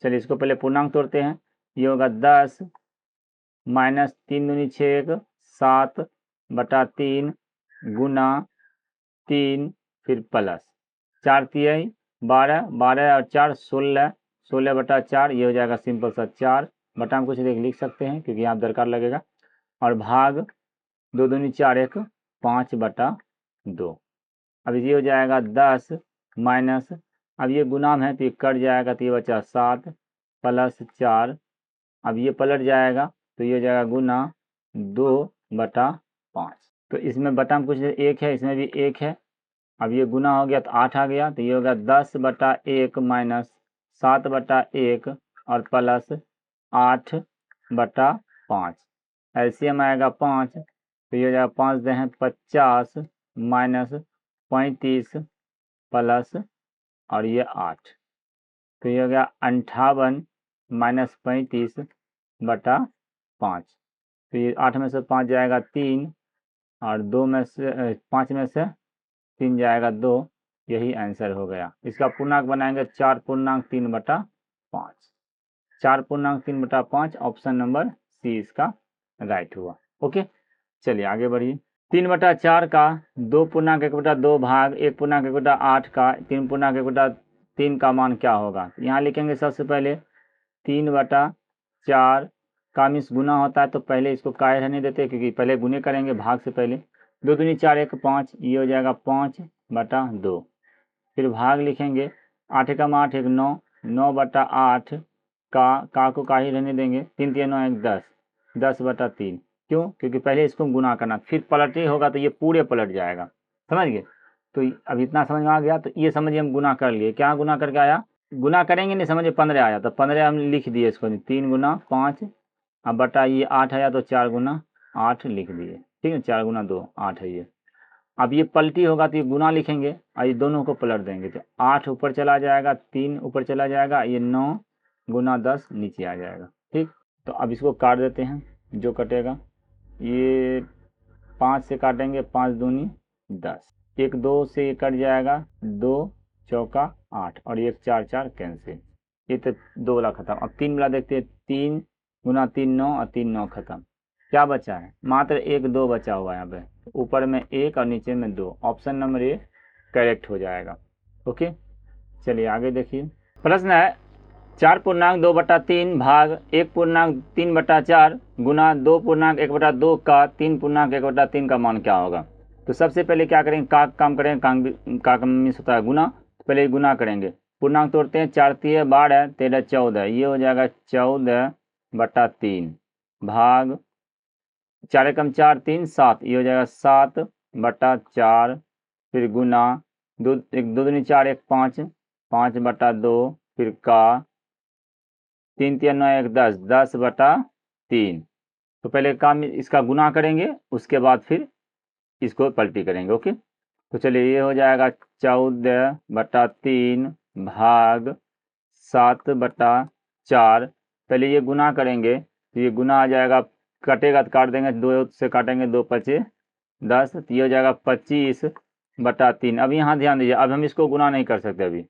चलिए इसको पहले पूर्णांक तोड़ते हैं, ये होगा 10 माइनस 3 दूनी 6 1 7/3 गुना 3 फिर प्लस 4 तिहाई 12 12 और 4 16 16/4, ये हो जाएगा सिंपल सा 4 बटा में कुछ लिख सकते हैं क्योंकि यहाँ दरकार लगेगा, और भाग 2 दूनी 4 1 5/2। अब ये हो जाएगा 10 माइनस, अब ये गुना में है तो ये कट जाएगा, तो ये बचा 7 प्लस 4, अब ये पलट जाएगा तो ये हो जाएगा गुना 2/5। तो इसमें बटा में कुछ 1 है, इसमें भी 1 है, अब ये गुना हो गया तो 8 आ गया, तो ये होगा 10/1 माइनस 7/1 और प्लस 8/5। एलसीएम आएगा 5, तो ये हो जाएगा 5 दे हैं 50 माइनस 35 प्लस और ये 8, तो ये हो गया 58 माइनस 35/5। तो ये 8 में से 5 जाएगा 3 और 2 में से 5 में से 3 जाएगा 2, यही आंसर हो गया। इसका पूर्णांक बनाएंगे 4.3/5, 4.3/5 ऑप्शन नंबर सी इसका राइट हुआ। ओके, चलिए आगे बढ़िए। 3/4 का 2.1/2 भाग 1.1/8 का 3.1/3 का मान क्या होगा? यहाँ लिखेंगे सबसे पहले 3/4 का मिस गुना होता है तो पहले इसको काहे रहने देते, क्योंकि पहले गुने करेंगे भाग से पहले। 2 दूनी 4 1 5, ये हो जाएगा 5/2। फिर भाग लिखेंगे 8 एकम 8 1 9, 9/8 का को का ही रहने देंगे, 3 3 9 1 10, 10/3। क्यों? क्योंकि पहले इसको गुना करना, फिर पलटे होगा तो ये पूरे पलट जाएगा, समझ गए? तो अब इतना समझ में आ गया, तो ये समझिए हम गुना कर लिए। क्या गुना करके आया? गुना करेंगे नहीं, समझिए 15 आया तो 15 हम लिख दिए इसको, 3 गुना 5, अब बटा ये 8 आया तो 4 गुना 8 लिख दिए, ठीक है, 4 गुना 2 8 है ये। अब ये पलटी होगा तो ये गुना लिखेंगे और ये दोनों को पलट देंगे, तो 8 ऊपर चला जाएगा, 3 ऊपर चला जाएगा, ये 9 गुना 10 नीचे आ जाएगा, ठीक। तो अब इसको काट देते हैं, जो कटेगा ये 5 से काटेंगे, 5 दूनी 10, 1 2 से ये कट जाएगा, 2 चौका 8 और 1 4 4 कैंसिल, ये तो 2 वाला खत्म। अब 3 वाला देखते हैं, 3 गुना 3 9 और 3 9 खत्म। क्या बचा है? मात्र 1 2 बचा हुआ है यहाँ पे, ऊपर में 1 और नीचे में 2, ऑप्शन नंबर ए करेक्ट हो जाएगा। ओके, चलिए आगे देखिए। प्रश्न है 4.2/3 भाग 1.3/4 गुना 2.1/2 का 3.1/3 का मान क्या होगा? तो सबसे पहले क्या करेंगे, का काम करेंगे, का मीन्स होता है गुना, तो पहले गुना करेंगे। पूर्णांक तोड़ते हैं, 4 3 12 13 14, ये हो जाएगा 14/3 भाग 4 एकम 4 3 7, ये हो जाएगा 7/4, फिर गुना 2 1 2 दूनी 4 1 5, 5/2, फिर का 3 3 9 1 10, 10/3। तो पहले काम इसका गुना करेंगे, उसके बाद फिर इसको पलटी करेंगे। ओके, तो चलिए ये हो जाएगा 14/3 भाग 7/4। पहले ये गुना करेंगे तो ये गुना आ जाएगा, कटेगा तो काट देंगे, 2 से काटेंगे, 2 5 10, तो ये हो जाएगा 25/3। अब यहाँ ध्यान दीजिए, अब हम इसको गुना नहीं कर सकते, अभी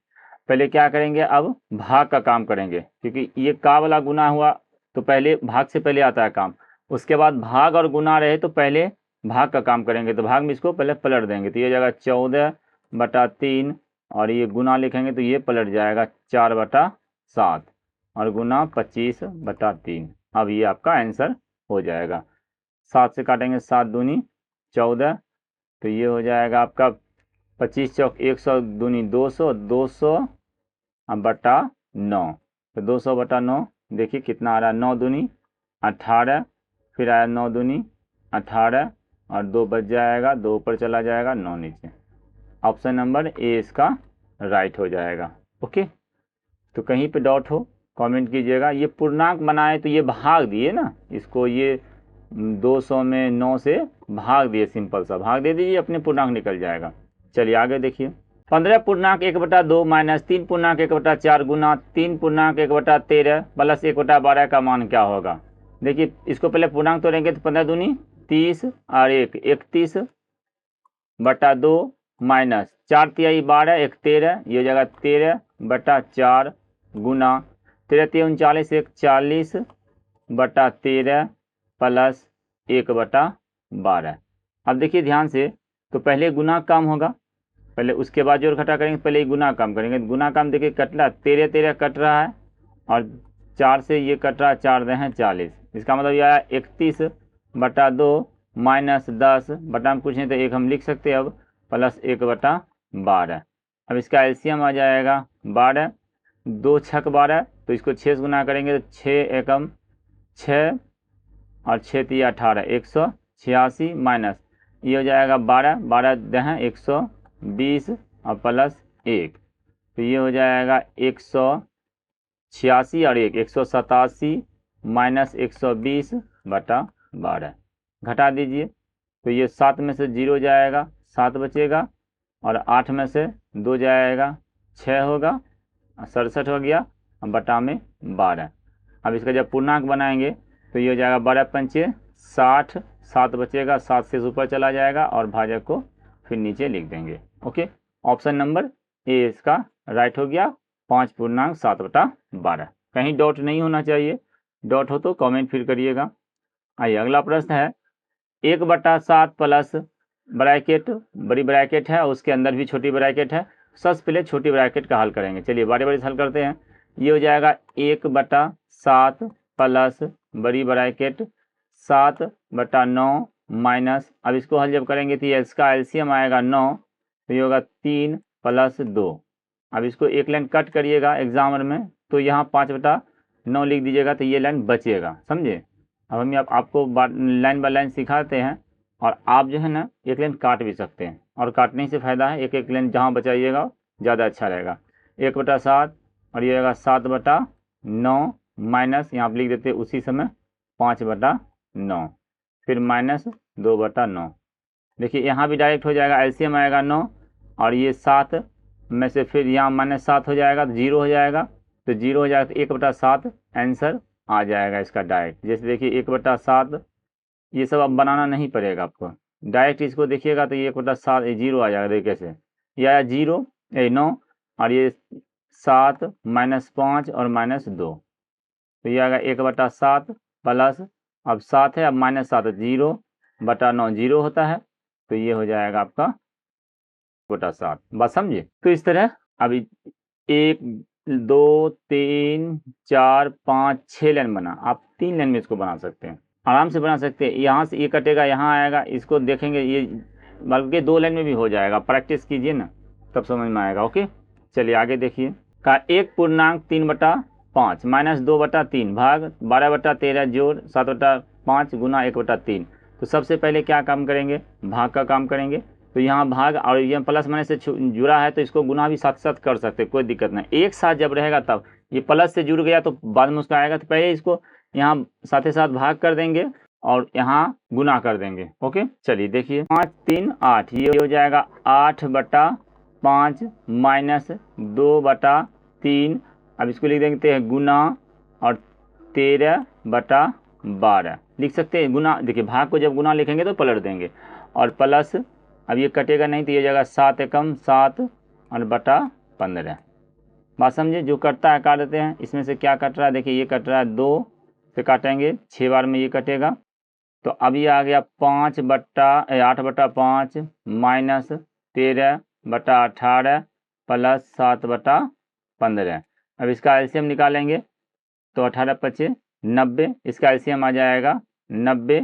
पहले क्या करेंगे, अब भाग का काम करेंगे, क्योंकि ये का वाला गुना हुआ तो पहले भाग से पहले आता है काम, उसके बाद भाग और गुना रहे तो पहले भाग का काम करेंगे, तो भाग में इसको पहले पलट देंगे, तो ये हो जाएगा 14/3 और ये गुना लिखेंगे तो ये पलट जाएगा 4/7 और गुना 25/3। अब ये आपका आंसर हो जाएगा। 7 से काटेंगे, 7 दूनी 14, तो ये हो जाएगा आपका 25 चौक 100 दूनी 200, 200/9, तो 200/9 देखिए कितना आ रहा है, 9 दूनी 18, फिर आया 9 दूनी 18 और 2 बच जाएगा, 2 ऊपर चला जाएगा, 9 नीचे, ऑप्शन नंबर ए इसका राइट हो जाएगा। ओके, तो कहीं पे डाउट हो कमेंट कीजिएगा। ये पूर्णांक बनाए तो ये भाग दिए ना, इसको ये 200 में 9 से भाग दिए, सिंपल सा भाग दे दीजिए, अपने पूर्णांक निकल जाएगा। चलिए आगे देखिए। 15.1/2 माइनस 3.1/4 गुना 3.1/13 प्लस 1/12 का मान क्या होगा? देखिए इसको पहले पूर्णांक तोड़ेंगे तो 15 दूनी 30 और 1 31/2 माइनस 4 तिहाई 12 1 13, ये हो जाएगा 13/4 गुना 13 3 39 1 40/13 प्लस 1/12। अब देखिए ध्यान से, तो पहले गुना काम होगा, पहले उसके बाद जोड़ घटा करेंगे, पहले ही गुना काम करेंगे। गुना काम देखिए कट रहा है, 13 13 कट रहा है और 4 से ये कट रहा है, 4 दे हैं 40, इसका मतलब ये आया 31/2 माइनस 10 बटा में कुछ नहीं तो 1 हम लिख सकते हैं। अब प्लस 1/12। अब इसका एलसीएम आ जाएगा 12, 2 छक 12, तो इसको 6 से गुना करेंगे तो 6 एकम 6 और 6 तिया 18, 186 माइनस ये हो जाएगा 12, 12 दहें 120 और प्लस 1, तो ये हो जाएगा 186 और 1 187 माइनस 120/12। घटा दीजिए तो ये 7 में से 0 जाएगा, 7 बचेगा, और 8 में से 2 जाएगा, 6 होगा, 67 हो गया, और बटा में 12। अब इसका जब पूर्णांक बनाएंगे तो ये हो जाएगा 12 पंचे 60, 7 बचेगा, 7 से ऊपर चला जाएगा और भाजक को फिर नीचे लिख देंगे। ओके, ऑप्शन नंबर ए इसका राइट हो गया, 5.7/12। कहीं डॉट नहीं होना चाहिए, डॉट हो तो कमेंट फिर करिएगा। आइए अगला प्रश्न है 1/7 प्लस ब्रैकेट, बड़ी ब्रैकेट है उसके अंदर भी छोटी ब्रैकेट है। सबसे पहले छोटी ब्रैकेट का हल करेंगे, चलिए बारी बारी से हल करते हैं। ये हो जाएगा 1/7 प्लस बड़ी ब्रैकेट 7/9 माइनस, अब इसको हल जब करेंगे तो इसका एलसीएम आएगा 9, तो ये होगा 3 प्लस 2। अब इसको एक लाइन कट करिएगा एग्जामर में, तो यहाँ 5/9 लिख दीजिएगा, तो ये लाइन बचेगा, समझे। अब हम आपको लाइन बाय लाइन सिखाते हैं, और आप जो है ना एक लाइन काट भी सकते हैं, और काटने से फ़ायदा है, एक एक लाइन जहाँ बचाइएगा ज़्यादा अच्छा रहेगा। 1/7 और ये होगा 7/9 माइनस, यहाँ आप लिख देते हैं उसी समय 5/9, फिर माइनस 2/9। देखिए यहाँ भी डायरेक्ट हो जाएगा, एलसीएम आएगा 9, और ये 7 में से फिर यहाँ -7 हो जाएगा तो 0 हो जाएगा, तो 0 हो जाएगा तो 1/7 आंसर आ जाएगा इसका डायरेक्ट। जैसे देखिए 1/7, ये सब अब बनाना नहीं पड़ेगा आपको, डायरेक्ट इसको देखिएगा तो ये 1/7 0 आ जाएगा। देखिए कैसे ये आया 9, और ये 7 माइनस 5 और माइनस 2, तो ये आएगा 1/7 प्लस, अब 7 है, अब -7 0/9 0 होता है, तो ये हो जाएगा आपका 1/7। बात समझे। तो इस तरह अभी 1 2 3 4 5 6 लाइन बना, आप 3 लाइन में इसको बना सकते हैं, आराम से बना सकते हैं। यहाँ से ये कटेगा, यहाँ आएगा, इसको देखेंगे, ये बल्कि 2 लाइन में भी हो जाएगा, प्रैक्टिस कीजिए ना तब समझ में आएगा। ओके, चलिए आगे देखिए। का 1/3/5 माइनस 2/3 भाग 12/13 जोड़ 7/5 गुना 1/3। तो सबसे पहले क्या काम करेंगे, भाग का काम करेंगे। तो यहाँ भाग और ये प्लस माइनस से जुड़ा है, तो इसको गुना भी साथ साथ कर सकते हैं, कोई दिक्कत नहीं। एक साथ जब रहेगा तब, ये प्लस से जुड़ गया तो बाद में उसका आएगा, तो पहले इसको यहाँ साथ ही साथ भाग कर देंगे और यहाँ गुना कर देंगे। ओके, चलिए देखिए 5 3 8, ये हो जाएगा 8/5 माइनस 2/3। अब इसको लिख देंगे हैं गुना, और 13/12 लिख सकते हैं गुना। देखिए भाग को जब गुना लिखेंगे तो पलट देंगे, और प्लस, अब ये कटेगा नहीं तो ये जगह 7 एकम 7 और बटा 15। बात समझे, जो कटता है काट देते हैं। इसमें से क्या कट रहा है, देखिए ये कट रहा है 2 से काटेंगे, 6 बार में ये कटेगा। तो अब ये आ गया 8/5 माइनस 13/18 प्लस 7/15। अब इसका एलसीएम निकालेंगे तो 18 5 90, इसका एलसीएम आ जाएगा 90,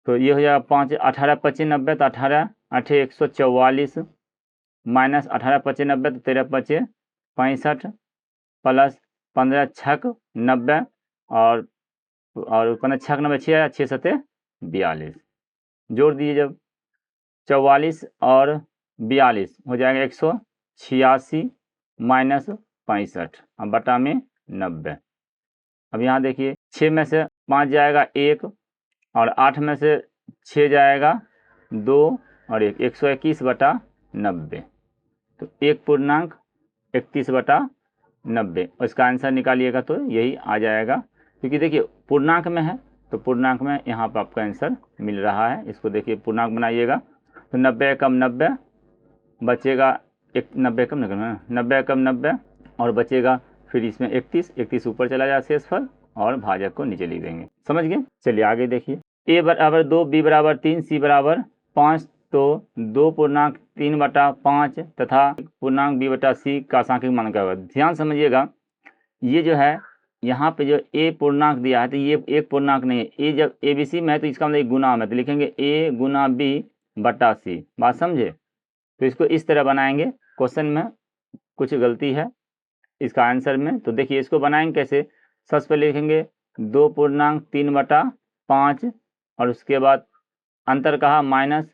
तो ये हो जाएगा 5 18 5 90, तो 18 8 144 माइनस 18 5 90, तो 13 5 65 प्लस 15 छक 90, और 15 छक 90 6 6 7 42, जोड़ दीजिए जब 44 और 42 हो जाएगा 186 माइनस 65 अब बटा में 90। अब यहाँ देखिए 6 में से 5 जाएगा 1, और 8 में से 6 जाएगा 2 और 1, 121/90, तो 1.31/90, और इसका आंसर निकालिएगा तो यही आ जाएगा। क्योंकि देखिए पूर्णांक में है तो पूर्णांक में यहाँ पर आपका आंसर मिल रहा है। इसको देखिए पूर्णांक बनाइएगा तो 90 कम 90 बचेगा, 90 कम 90 और बचेगा, फिर इसमें 31 ऊपर चला जाए शेषफल, और भाजक को नीचे लिख देंगे। समझ गए। चलिए आगे देखिए, a बराबर 2, b बराबर 3, c बराबर 5, तो 2.3/5 तथा पूर्णांक b/c का सांख्यिक मान क्या होगा। ध्यान समझिएगा, ये जो है यहाँ पे जो a पूर्णांक दिया है तो ये एक पूर्णांक नहीं है। a जब abc में है तो इसका मतलब गुना में, तो लिखेंगे a गुना b/c। बात समझे। तो इसको इस तरह बनाएंगे। क्वेश्चन में कुछ गलती है इसका आंसर में, तो देखिए इसको बनाएंगे कैसे। सबसे पहले लिखेंगे 2.3/5 और उसके बाद अंतर कहा माइनस,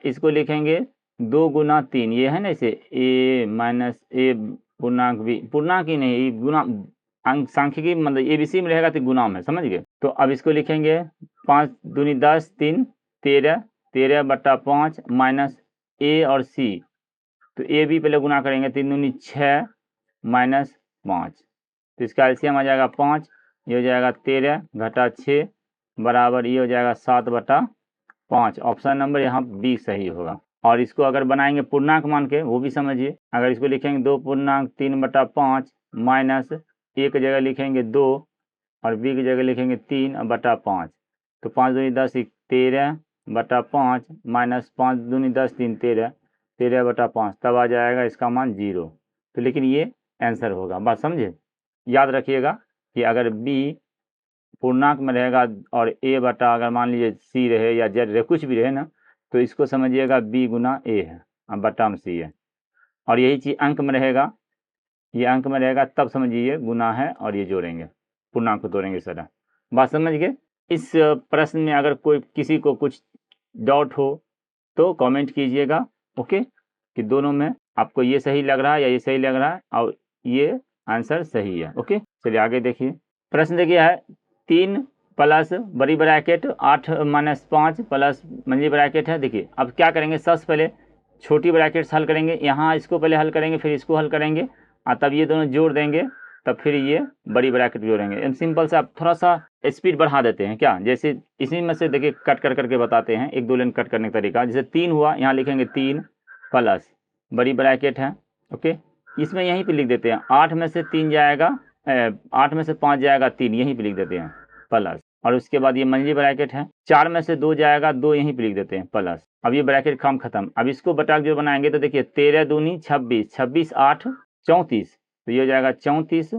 इसको लिखेंगे 2 गुना 3, ये है ना इसे a माइनस a पूर्णांक b, पूर्णांक ही नहीं ये गुना अंक सांख्यिकी मतलब ABC में रहेगा तो गुना में, समझ गए। तो अब इसको लिखेंगे 5 दूनी 10 3 13 13/5 माइनस a और c, तो a b पहले गुना करेंगे 3 दूनी 6 माइनस 5, तो इसका एलसीएम आ जाएगा 5, ये हो जाएगा 13 घटा 6 बराबर ये हो जाएगा 7/5। ऑप्शन नंबर यहाँ बी सही होगा। और इसको अगर बनाएंगे पूर्णांक मान के वो भी समझिए, अगर इसको लिखेंगे 2.3/5 माइनस ए की जगह लिखेंगे 2 और बी की जगह लिखेंगे 3/5, तो 5 दूनी 10 13/5 माइनस 5 दूनी 10 3 13 13/5, तब आ जाएगा इसका मान 0। तो लेकिन ये आंसर होगा, बात समझे। याद रखिएगा कि अगर बी पूर्णांक में रहेगा और ए बटा अगर मान लीजिए सी रहे या जेड रहे कुछ भी रहे ना, तो इसको समझिएगा बी गुना ए है और बटा में सी है। और यही चीज़ अंक में रहेगा, ये अंक में रहेगा तब समझिए गुना है और ये जोड़ेंगे, पूर्णांक को तोड़ेंगे इस तरह। बात समझ गए। इस प्रश्न में अगर कोई किसी को कुछ डाउट हो तो कमेंट कीजिएगा, ओके, कि दोनों में आपको ये सही लग रहा है या ये सही लग रहा है और ये आंसर सही है। ओके, चलिए आगे देखिए। प्रश्न देखिए है 3 प्लस बड़ी ब्रैकेट 8 माइनस 5 प्लस मंझली ब्रैकेट है। देखिए अब क्या करेंगे, सबसे पहले छोटी ब्रैकेट हल करेंगे, यहाँ इसको पहले हल करेंगे फिर इसको हल करेंगे और तब ये दोनों जोड़ देंगे, तब फिर ये बड़ी ब्रैकेट जोड़ेंगे। इन सिंपल से आप थोड़ा सा स्पीड बढ़ा देते हैं क्या, जैसे इसी में से देखिए कट कर करके बताते हैं, 1-2 लाइन कट करने का तरीका। जैसे 3 हुआ, यहाँ लिखेंगे 3 प्लस बड़ी ब्रैकेट है, ओके, इसमें यहीं पे लिख देते हैं 8 में से 3 जाएगा 8 में से 5 जाएगा 3, यहीं पे लिख देते हैं प्लस। और उसके बाद ये मंझली ब्रैकेट है 4 में से 2 जाएगा 2, यहीं पे लिख देते हैं प्लस। अब ये ब्रैकेट काम खत्म। अब इसको बटा जो बनाएंगे तो देखिए 13 दूनी 26, 26 8 34, तो ये हो जाएगा 34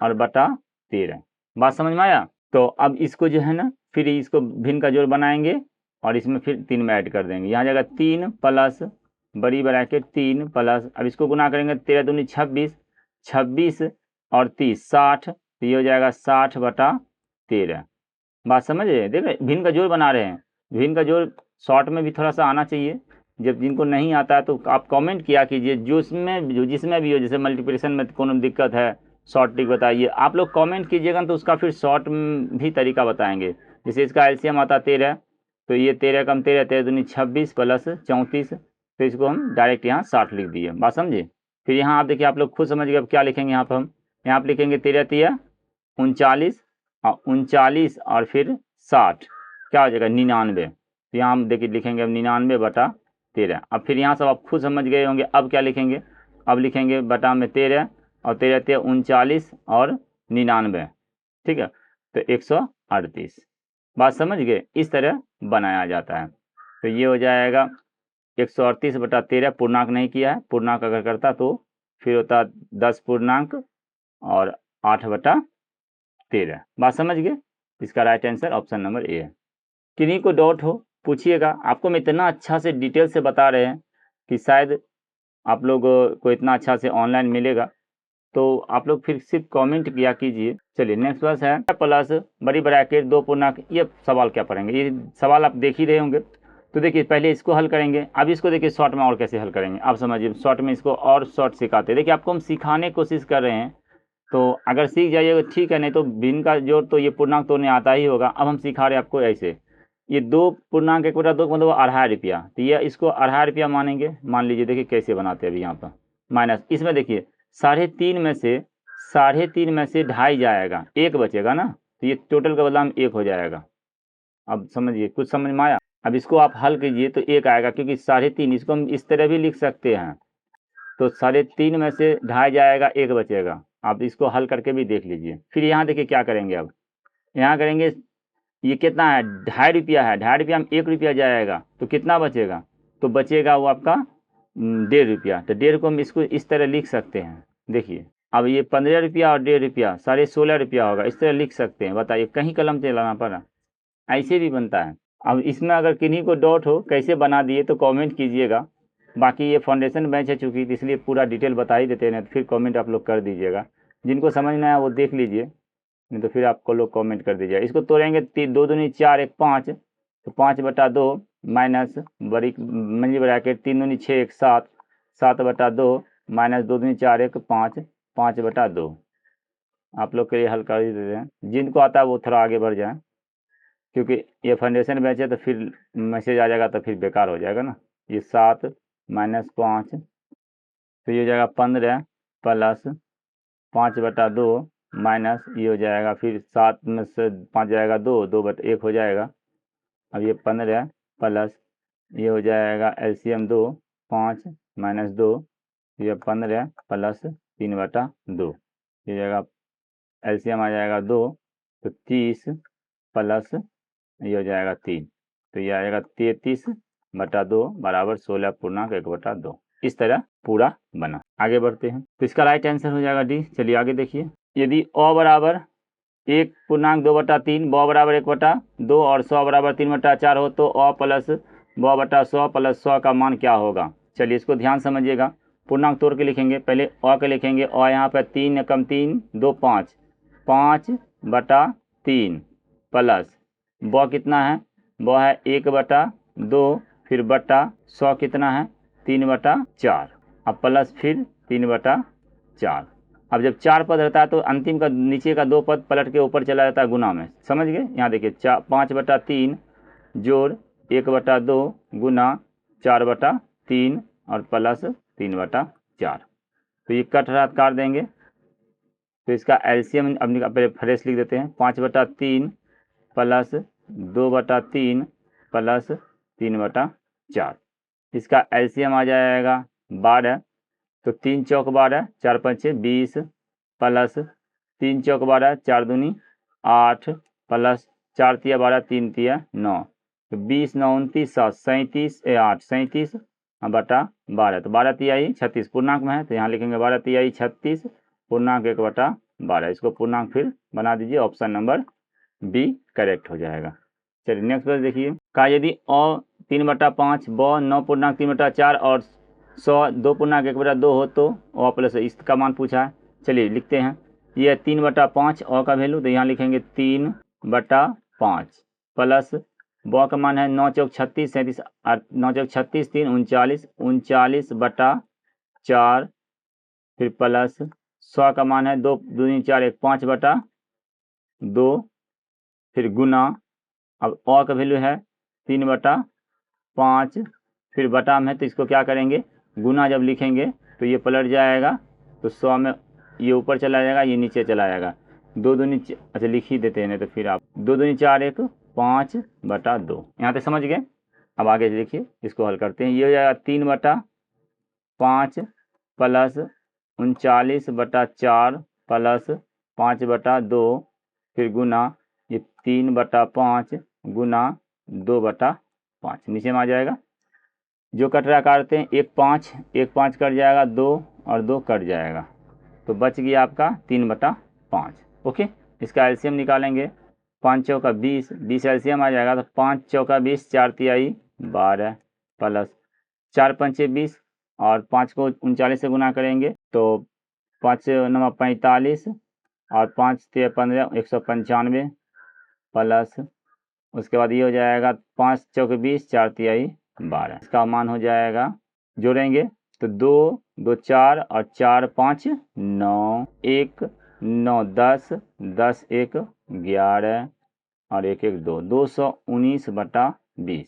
और बटा 13। बात समझ में आया। तो अब इसको जो है ना फिर इसको भिन्न का जोड़ बनाएंगे और इसमें फिर 3 में ऐड कर देंगे, यहाँ जाएगा 3 प्लस बड़ी ब्रैकेट 3 प्लस, अब इसको गुना करेंगे 13 दूनी 26, 26 और 30 60, तो ये हो जाएगा 60/13। बात समझे। देखिए भिन्न का जोड़ बना रहे हैं, भिन्न का जोड़ शॉर्ट में भी थोड़ा सा आना चाहिए। जब जिनको नहीं आता है तो आप कमेंट किया कीजिए, जो जिसमें भी हो, जैसे मल्टीप्लिकेशन में कोनो दिक्कत है शॉर्ट ट्रिक बताइए, आप लोग कमेंट कीजिएगा तो उसका फिर शॉर्ट भी तरीका बताएंगे। जैसे इसका एलसीएम आता 13, तो ये 13 कम 13 13 दूनी 26 प्लस 34, तो इसको हम डायरेक्ट यहाँ 60 लिख दिए। बात समझे। फिर यहाँ आप देखिए, आप लोग खुद समझ गए अब क्या लिखेंगे। यहाँ पर हम यहाँ पर लिखेंगे 13 3 39 और 39 और फिर 60, क्या हो जाएगा 99। तो यहाँ हम देखिए लिखेंगे अब 99/13। अब फिर यहाँ सब आप खुद समझ गए होंगे। अब क्या लिखेंगे, अब लिखेंगे बटा में 13 और 13 3 39 और 99, ठीक है, तो 138। बात समझ गए। इस तरह बनाया जाता है। तो ये हो जाएगा 138/13, पूर्णांक नहीं किया है, पूर्णांक अगर करता तो फिर होता 10 पूर्णांक और 8/13। बात समझ गए। इसका right answer option number A है। किन्हीं को डाउट हो पूछिएगा, आपको मैं इतना अच्छा से डिटेल से बता रहे हैं कि शायद आप लोग को इतना अच्छा से ऑनलाइन मिलेगा, तो आप लोग फिर सिर्फ कमेंट किया कीजिए। चलिए नेक्स्ट क्लास है प्लस बड़ी ब्रैकेट 2 पूर्णांक, ये सवाल क्या पढ़ेंगे, ये सवाल आप देख ही रहे होंगे। तो देखिए पहले इसको हल करेंगे, अब इसको देखिए शॉर्ट में और कैसे हल करेंगे आप समझिए। शॉर्ट में इसको और शॉर्ट सिखाते हैं। देखिए आपको हम सिखाने की कोशिश कर रहे हैं, तो अगर सीख जाइएगा ठीक है, नहीं तो भिन्न का जोड़ तो ये पूर्णांक तोड़ने आता ही होगा। अब हम सिखा रहे हैं आपको ऐसे, ये 2 पूर्णांक 1/2 मतलब 2.5 रुपया, तो ये इसको 2.5 रुपया मानेंगे। मान लीजिए देखिए कैसे बनाते हैं अभी यहाँ पर माइनस, इसमें देखिए 3.5 में से 2.5 जाएगा, 1 बचेगा ना, तो ये टोटल का बदला में 1 हो जाएगा। अब समझिए, कुछ समझ में आया। अब इसको आप हल कीजिए तो 1 आएगा, क्योंकि 3.5 इसको हम इस तरह भी लिख सकते हैं। तो 3.5 में से 2.5 जाएगा, 1 बचेगा। आप इसको हल करके भी देख लीजिए। फिर यहाँ देखिए क्या करेंगे, अब यहाँ करेंगे, ये कितना है 2.5 रुपया है, 2.5 रुपया में 1 रुपया जाएगा, तो कितना बचेगा, तो बचेगा वो आपका 1.5 रुपया। तो 1.5 को हम इसको इस तरह लिख सकते हैं। देखिए अब ये 15 रुपया और 1.5 रुपया 16.5 रुपया होगा, इस तरह लिख सकते हैं। बताइए कहीं कलम चलाना पड़ा, ऐसे भी बनता है। अब इसमें अगर किन्हीं को डाउट हो कैसे बना दिए तो कमेंट कीजिएगा, बाकी ये फाउंडेशन बैच है चूँकि, इसलिए पूरा डिटेल बता ही देते हैं, तो फिर कमेंट आप लोग कर दीजिएगा। जिनको समझ में आया वो देख लीजिए, नहीं तो फिर आपको लोग कमेंट कर दीजिएगा। इसको तोड़ेंगे 2 दूनी 4 1 5, तो 5/2 माइनस बड़ी मंजी ब्रैकेट 3 दूनी 6 1 7, 7/2 माइनस 2 दूनी 4 1 5, 5/2। आप लोग के लिए हल कर ही देते हैं, जिनको आता है वो थोड़ा आगे बढ़ जाए, क्योंकि ये फाउंडेशन बैच है तो फिर मैसेज आ जाएगा तो फिर बेकार हो जाएगा ना। ये 7 माइनस 5, तो ये हो जाएगा 15 प्लस 5/2 माइनस ये हो जाएगा फिर 7 में से 5 जाएगा 2, 2/1 हो जाएगा। अब ये 15 प्लस ये हो जाएगा एलसीएम 2, 5 माइनस 2, ये 15 प्लस 3/2, ये जाएगा एलसीएम आ जाएगा 2, तो 30 प्लस ये हो जाएगा 3, तो ये आएगा 33/2 बराबर 16.1/2। इस तरह पूरा बना। आगे बढ़ते हैं, तो इसका राइट आंसर हो जाएगा डी। चलिए आगे देखिए, यदि अ बराबर 1.2/3, ब बराबर 1/2 और 100 बराबर 3/4 हो तो अ प्लस ब/100 प्लस 100 का मान क्या होगा। चलिए इसको ध्यान समझिएगा, पूर्णांक तोड़ के लिखेंगे। पहले अ के लिखेंगे, अ यहाँ पर 3 एकम 3 2 5, 5/3 प्लस ब कितना है, ब है 1/2, फिर बटा 100 कितना है 3/4, अब प्लस फिर 3/4। अब जब 4 पद रहता है तो अंतिम का नीचे का 2 पद पलट के ऊपर चला जाता है गुना में, समझ गए। यहाँ देखिए 5/3 जोड़ 1/2 गुना 4/3 और प्लस 3/4, तो ये कट रहा काट देंगे। तो इसका एलसीएम अब पहले फ्रेश लिख देते हैं, 5/3 प्लस 2/3 प्लस 3/4, इसका एलसीएम आ जाएगा 12, तो 3 चौक 12, 4 पंचे 20 प्लस 3 चौक 12, 4 दूनी 8 प्लस 4 तिया 12, 3 तिया 9, तो 20 9 29 7 37 8 37 बटा 12, तो 12 तिहाई 36 पूर्णांक में है, तो यहाँ लिखेंगे 12 तिहाई 36 पूर्णांक 1/12। इसको पूर्णांक फिर बना दीजिए, ऑप्शन नंबर बी करेक्ट हो जाएगा। चलिए नेक्स्ट क्वेश्चन देखिए, का यदि अ 3/5, ब 9.3/4 और 100 2.1/2 हो तो अ प्लस इसका मान पूछा है। चलिए लिखते हैं, ये 3/5 अ का वैल्यू, तो यहाँ लिखेंगे 3/5 प्लस ब का मान है 9 चौक 36 37 9 चौक 36 3 39 39/4, फिर प्लस 100 का मान है 2 दूनी 4 1 5/2, फिर गुना, अब अ का वैल्यू है 3/5, फिर बटा में है तो इसको क्या करेंगे गुना जब लिखेंगे तो ये पलट जाएगा, तो 100 में ये ऊपर चला जाएगा, ये नीचे चला जाएगा। 2 दूनी अच्छा लिख ही देते हैं, नहीं तो फिर आप 2 दूनी 4 1 5/2, यहाँ तक समझ गए। अब आगे देखिए, इसको हल करते हैं, ये हो जाएगा 3/5 प्लस 39/4 प्लस 5/2, फिर गुना ये 3/5 गुना 2/5, नीचे में आ जाएगा। जो कट रहा काटते हैं 1 5 1 5 कट जाएगा, 2 और 2 कट जाएगा, तो बच गया आपका 3/5। ओके, इसका एलसीएम निकालेंगे, 5 चौका 20 20 एलसीएम आ जाएगा, तो 5 चौका 20 4 तिहाई 12 प्लस 4 पंचे 20 और 5 को 39 से गुना करेंगे तो 5 9 45 और 5 3 15 195 प्लस उसके बाद ये हो जाएगा 5 चौक 20 4 तिहाई 12, इसका मान हो जाएगा, जोड़ेंगे तो 2 2 4 और 4 5 9 1 9 10 10 1 11 और 1 1 2 219/20।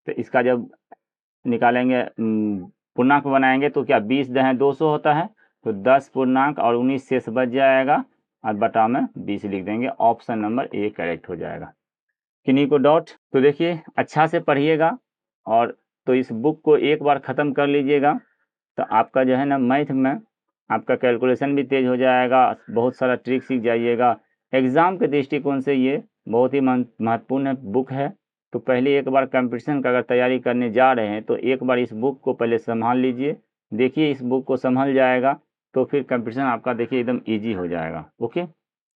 तो इसका जब निकालेंगे पूर्णांक बनाएंगे तो क्या 20 दहें 200 होता है, तो 10 पूर्णांक और 19 शेष बच जाएगा और बटा में 20 लिख देंगे, ऑप्शन नंबर ए करेक्ट हो जाएगा। किन्हीं को डाउट तो देखिए अच्छा से पढ़िएगा, और तो इस बुक को एक बार ख़त्म कर लीजिएगा, तो आपका जो है ना मैथ में आपका कैलकुलेशन भी तेज़ हो जाएगा, बहुत सारा ट्रिक सीख जाइएगा। एग्ज़ाम के दृष्टिकोण से ये बहुत ही महत्वपूर्ण बुक है, तो पहले एक बार कंपटीशन का अगर तैयारी करने जा रहे हैं तो एक बार इस बुक को पहले संभाल लीजिए, देखिए इस बुक को संभल जाएगा तो फिर कंपटीशन आपका देखिए एकदम ईजी हो जाएगा। ओके,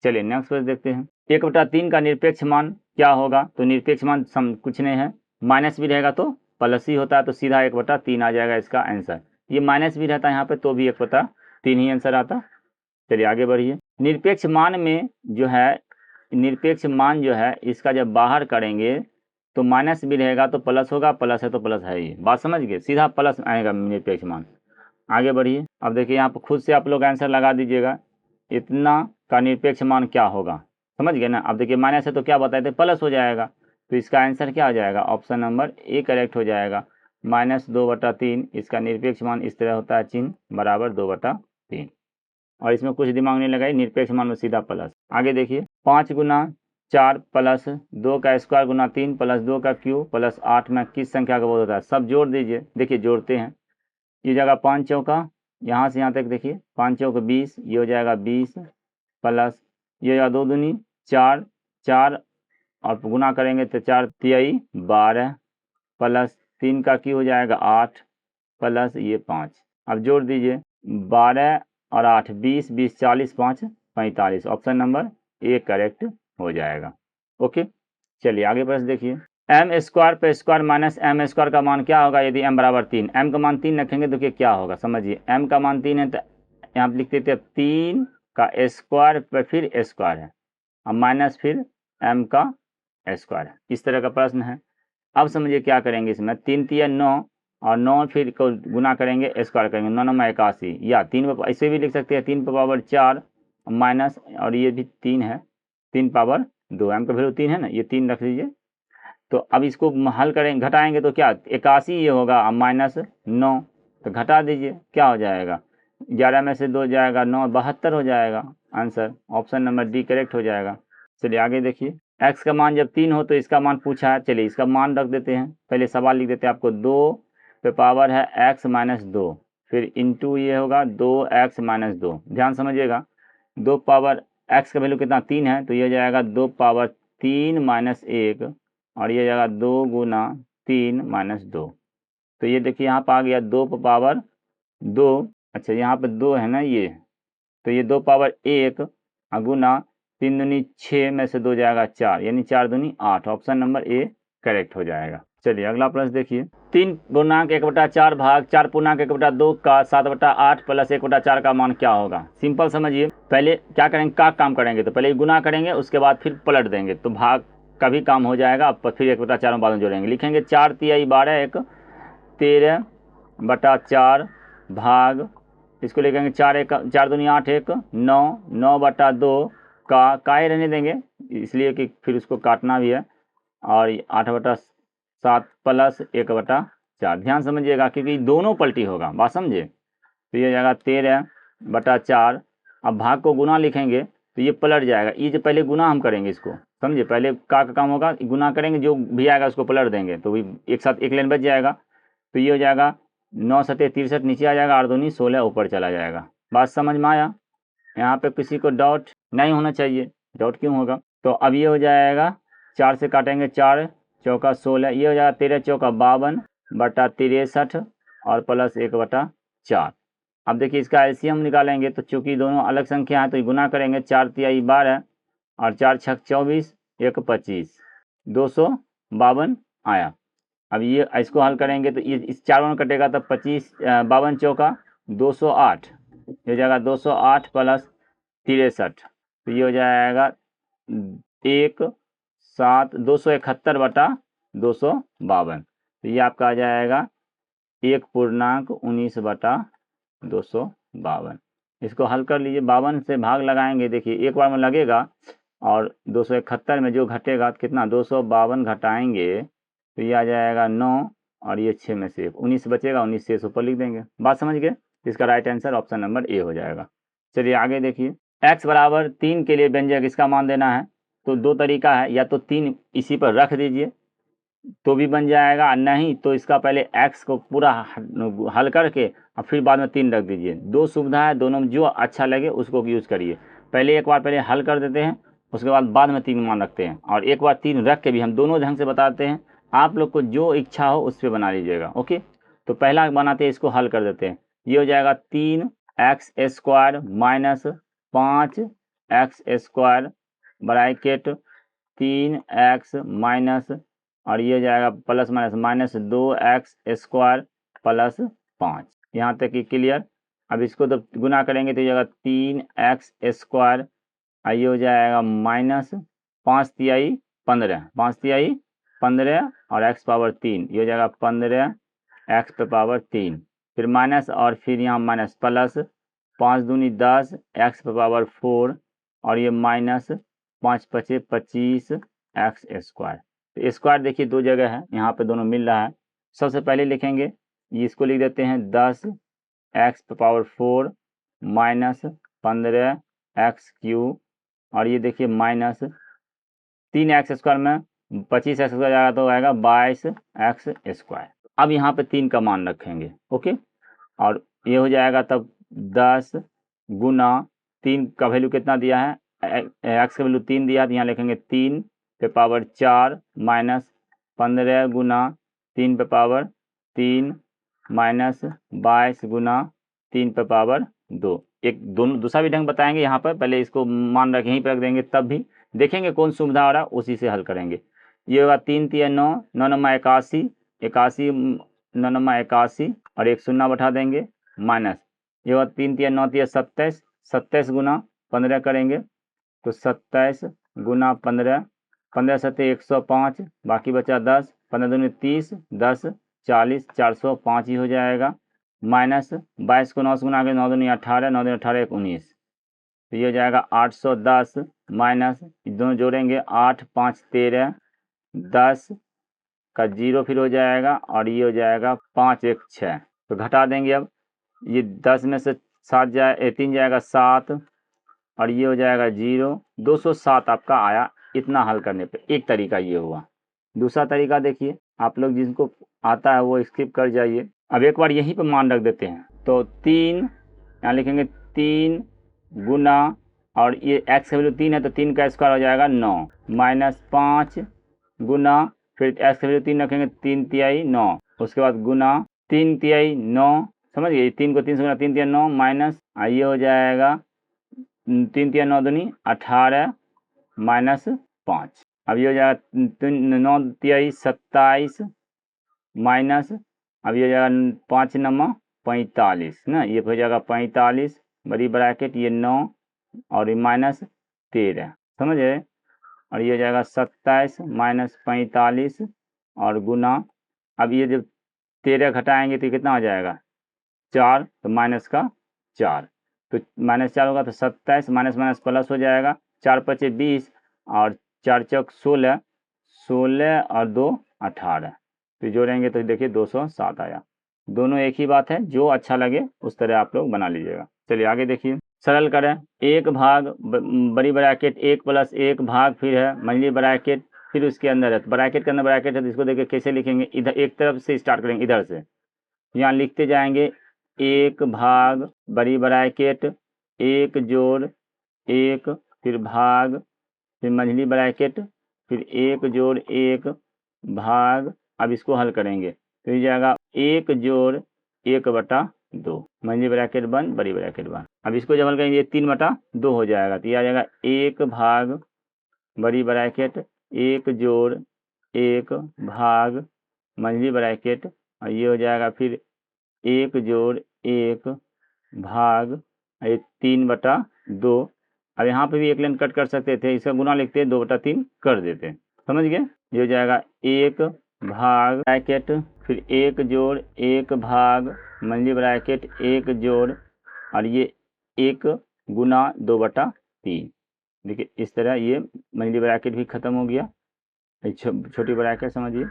चलिए नेक्स्ट क्वेश्चन देखते हैं, 1/3 का निरपेक्ष मान क्या होगा। तो निरपेक्ष मान कुछ नहीं है, माइनस भी रहेगा तो प्लस ही होता है तो सीधा 1/3 आ जाएगा इसका आंसर। ये माइनस भी रहता है यहाँ पे तो भी 1/3 ही आंसर आता। चलिए आगे बढ़िए। निरपेक्ष मान में जो है, निरपेक्ष मान जो है इसका जब बाहर करेंगे तो माइनस भी रहेगा तो प्लस होगा, प्लस है तो प्लस है ही। बात समझ गए, सीधा प्लस आएगा निरपेक्ष मान। आगे बढ़िए। अब देखिए यहाँ पर खुद से आप लोग आंसर लगा दीजिएगा, इतना का निरपेक्ष मान क्या होगा, समझ गए ना। अब देखिए माइनस है तो क्या बताए थे, प्लस हो जाएगा, तो इसका आंसर क्या हो जाएगा, ऑप्शन नंबर ए करेक्ट हो जाएगा। -2/3 इसका निरपेक्ष मान इस तरह होता है, चिन्ह बराबर 2/3। और इसमें कुछ दिमाग नहीं लगाई, निरपेक्ष मान में सीधा प्लस। आगे देखिए 5 × 4 + 2 का स्क्वायर × 3 + 2 का क्यूब + 8 में किस संख्या का बोध होता है, सब जोड़ दीजिए। देखिए जोड़ते हैं, ये जगह 5 चौका, यहाँ से यहाँ तक देखिए 5 चौक 20, ये हो जाएगा 20 प्लस ये 2 दूनी 4, 4 और गुना करेंगे तो 4 तिहाई 12 प्लस 3 का क्यूब हो जाएगा 8 प्लस ये 5। अब जोड़ दीजिए 12 और 8 20, 20 40 5 45, ऑप्शन नंबर ए करेक्ट हो जाएगा। ओके चलिए आगे प्रश्न देखिए। m स्क्वायर पे स्क्वायर माइनस m स्क्वायर का मान क्या होगा यदि m बराबर 3। m का मान 3 रखेंगे तो क्या होगा, समझिए। m का मान 3 है तो यहाँ पर लिख देते हैं 3 का स्क्वायर पे फिर स्क्वायर है और माइनस फिर m का स्क्वायर है, इस तरह का प्रश्न है। अब समझिए क्या करेंगे, इसमें 3 तिया 9 और 9 फिर को गुना करेंगे स्क्वायर करेंगे, 9 9 81, या 3 ऐसे भी लिख सकते हैं 3 पावर 4 माइनस और ये भी 3 है 3 पावर 2, m का वैल्यू 3 है ना, ये 3 रख लीजिए। तो अब इसको हल करेंगे घटाएंगे तो क्या 81 ये होगा -9, तो घटा दीजिए क्या हो जाएगा, 11 में से 2 जाएगा 9, 72 हो जाएगा answer, option number D correct हो जाएगा। चलिए आगे देखिए। x का मान जब 3 हो तो इसका मान पूछा है, चलिए इसका मान रख देते हैं, पहले सवाल लिख देते हैं आपको। 2 पे पावर है x - 2, फिर इंटू ये होगा 2x - 2, ध्यान समझिएगा। 2 पावर x का वैल्यू कितना 3 है तो ये हो जाएगा 2 पावर 3 - 1 और ये जाएगा 2 × 3 - 2, तो ये देखिए यहाँ पर आ गया 2 पावर 2, अच्छा यहाँ पे 2 है ना ये, तो ये 2 पावर 1 गुना 3 दूनी 6 में से 2 जाएगा 4, यानी 4 दूनी 8, ऑप्शन नंबर ए करेक्ट हो जाएगा। चलिए अगला प्रश्न देखिए। 3 पूर्णांक 1/4 भाग 4 पूर्णांक 1/2 का 7/8 प्लस 1/4 का मान क्या होगा। सिंपल समझिए, पहले क्या करेंगे, का काम करेंगे तो पहले गुना करेंगे, उसके बाद फिर पलट देंगे तो भाग का भी काम हो जाएगा, फिर 1/4 में बाद में जोड़ेंगे। लिखेंगे 4 तिहाई 12 1 13/4 भाग, इसको लिखेंगे 4 दूनी 8 1 9 9/2 का ही रहने देंगे इसलिए कि फिर उसको काटना भी है, और 8/7 प्लस 1/4, ध्यान समझिएगा क्योंकि दोनों पलटी होगा, बात समझे। तो ये जाएगा 13/4, अब भाग को गुना लिखेंगे तो ये पलट जाएगा, ये जो पहले गुना हम करेंगे इसको, समझे, पहले का काम होगा गुना करेंगे, जो भी आएगा उसको पलट देंगे तो एक साथ एक लाइन बच जाएगा। तो ये हो जाएगा 9 7 63 नीचे आ जाएगा, 8 दूनी 16 ऊपर चला जाएगा। बात समझ में आया, यहाँ पे किसी को डाउट नहीं होना चाहिए, डाउट क्यों होगा। तो अब ये हो जाएगा 4 से काटेंगे 4 चौका 16, ये हो जाएगा 13 चौका 52/63 और प्लस 1/4। अब देखिए इसका एलसीएम निकालेंगे तो चूंकि दोनों अलग संख्या है तो गुना करेंगे, 4 तिहाई 12 और 4 छक 24 1 25, 252 आया। अब ये इसको हल करेंगे तो ये इस 4 में कटेगा तो 25 52 चौका 208, ये हो जाएगा 208 प्लस 63, तो ये हो जाएगा 271/252, तो ये आपका आ जाएगा 1.19/252। इसको हल कर लीजिए, 52 से भाग लगाएंगे, देखिए एक बार में लगेगा और 271 में जो घटेगा कितना 252 घटाएंगे तो ये आ जाएगा 9 और ये 6 में से 19 बचेगा, 19 से ऊपर लिख देंगे। बात समझ गए, इसका right answer option number A हो जाएगा। चलिए आगे देखिए। x बराबर 3 के लिए व्यंजक इसका मान देना है, तो 2 तरीका है, या तो 3 इसी पर रख दीजिए तो भी बन जाएगा, नहीं तो इसका पहले x को पूरा हल करके और फिर बाद में 3 रख दीजिए। 2 सुविधा है, दोनों में जो अच्छा लगे उसको यूज़ करिए। पहले एक बार पहले हल कर देते हैं, उसके बाद में 3 मान रखते हैं, और एक बार 3 रख के भी हम दोनों ढंग से बताते हैं, आप लोग को जो इच्छा हो उस पर बना लीजिएगा। ओके, तो पहला बनाते हैं, इसको हल कर देते हैं। ये हो जाएगा 3x² minus 5x² bracket 3x minus और ये हो जाएगा plus minus minus 2x² plus 5। यहाँ तक कि क्लियर। अब इसको तो गुना करेंगे तो ये हो जाएगा 3x², ये हो जाएगा माइनस 5 तिहाई 15, 5 तिहाई 15 और x पावर 3, ये हो जाएगा 15 x पे पावर 3, फिर माइनस और फिर यहाँ माइनस प्लस 5 दूनी 10 x पे पावर 4 और ये माइनस 5 पचे 25 x²। तो स्क्वायर देखिए दो जगह है, यहाँ पे दोनों मिल रहा है। सबसे पहले लिखेंगे, इसको लिख देते हैं 10 x पे पावर 4 माइनस 15 x³ और ये देखिए माइनस 3x² में 25x² जाएगा तो आएगा 22x²। अब यहाँ पे 3 का मान रखेंगे, ओके। और ये हो जाएगा तब 10 गुना 3 का वैल्यू कितना दिया है, x का वैल्यू 3 दिया, तो यहाँ लिखेंगे 3 पे पावर 4 माइनस 15 गुना 3 पे पावर 3 माइनस 22 गुना 3 पे पावर 2। एक दोनों दूसरा भी ढंग बताएंगे यहाँ पर, पहले इसको मान रख यहीं पर रख देंगे, तब भी देखेंगे कौन सुविधा हो रहा है उसी से हल करेंगे। ये होगा 3 तिया 9, 9 नमा 81, 81 9 नमा 81 और एक शून्य बैठा देंगे माइनस, ये होगा 3 तिया 9 तिया 27, 27 गुना 15 करेंगे तो 27 गुना 15, 15 सत्ते 105, बाकी बचा 10, 15 दूनी 30, 10 40, 405 ही हो जाएगा, माइनस 22 को 9 से गुना के 9 दूनी 18, 9 दूनी 18 19, तो ये हो जाएगा 810 माइनस दोनों जोड़ेंगे 8 5 13, 10 का 0 फिर हो जाएगा और ये हो जाएगा 5 1 6, तो घटा देंगे। अब ये 10 में से 7 जाए 3 जाएगा 7 और ये हो जाएगा 0, 207 आपका आया इतना हल करने पे। एक तरीका ये हुआ। दूसरा तरीका देखिए, आप लोग जिनको आता है वो स्किप कर जाइए। अब एक बार यहीं पे मान रख देते हैं, तो 3 यहाँ लिखेंगे 3 गुना और ये x का वैल्यू 3 है तो 3 का स्क्वायर हो जाएगा 9 माइनस 5 गुना फिर x का वैल्यू 3 रखेंगे 3 तिहाई 9, उसके बाद गुना 3 तिहाई 9, समझ गए, 3 को 3 से गुना 3 तिहाई 9 माइनस ये हो जाएगा 3 तिहाई 9 दूनी 18 माइनस 5, अब ये हो जाएगा 9 तिहाई 27 माइनस, अब ये हो जाएगा 5 नमा 45 ना, ये हो जाएगा 45 बड़ी ब्रैकेट ये 9 और ये माइनस 13, समझ गए, और ये हो जाएगा 27 माइनस 45 और गुना, अब ये जब 13 घटाएंगे तो कितना हो जाएगा 4, तो माइनस का 4, तो माइनस 4 होगा तो 27 माइनस माइनस प्लस हो जाएगा, 4 पचे 20 और 4 चौक 16, 16 और 2 18, तो जोड़ेंगे तो देखिए 207 आया। दोनों एक ही बात है, जो अच्छा लगे उस तरह आप लोग बना लीजिएगा। चलिए आगे देखिए, सरल करें, 1 भाग बड़ी ब्रैकेट 1 प्लस 1 भाग फिर है मंझली ब्रैकेट, फिर उसके अंदर है, ब्रैकेट के अंदर ब्रैकेट है, तो इसको देखिए कैसे लिखेंगे, इधर एक तरफ से स्टार्ट करेंगे, इधर से यहाँ लिखते जाएंगे 1 भाग बड़ी ब्रैकेट 1 जोड़ 1 फिर भाग फिर मंझली ब्रैकेट फिर 1 जोड़ 1 भाग, अब इसको हल करेंगे तो ये जाएगा 1 जोड़ 1/2, मंझली ब्रैकेट बंद बड़ी ब्रैकेट बंद। अब इसको जब हल करेंगे 3/2 हो जाएगा, तो ये आ जाएगा 1 भाग बड़ी ब्रैकेट 1 जोड़ 1 भाग मंझली ब्रैकेट और ये हो जाएगा फिर 1 जोड़ 1 भाग 3/2। अब यहाँ पे भी एक लाइन कट कर सकते थे, इसका गुना लिखते 2/3 कर देते, समझ गए। ये हो जाएगा 1 भाग ब्रैकेट फिर 1 जोड़ 1 भाग मंझली ब्रैकेट 1 जोड़ और ये 1 गुना 2/3। देखिए इस तरह ये मंझली ब्रैकेट भी खत्म हो गया, छोटी ब्रैकेट समझिए।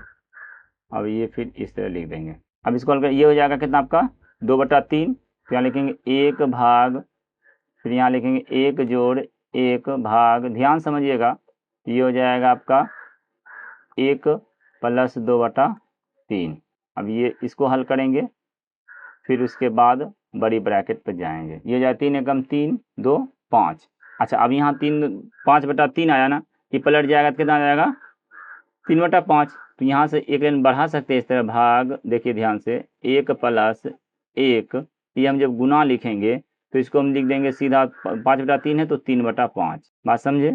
अब ये फिर इस तरह लिख देंगे। अब इसको हल कर, ये हो जाएगा कितना आपका 2/3, तो यहाँ लिखेंगे 1 भाग फिर यहाँ लिखेंगे 1 जोड़ 1 भाग, ध्यान समझिएगा, ये हो जाएगा आपका 1 प्लस 2/3। अब ये इसको हल करेंगे फिर उसके बाद बड़ी ब्रैकेट पर जाएंगे, ये हो जाएगा 3 एकम 3 2 5। अच्छा अब यहाँ 5/3 आया ना, ये पलट जाएगा तो कितना आ जाएगा 3/5, तो यहाँ से एक लाइन बढ़ा सकते हैं इस तरह भाग, देखिए ध्यान से 1 प्लस 1, ये हम जब गुना लिखेंगे तो इसको हम लिख देंगे सीधा 5/3 है तो 3/5, बात समझे।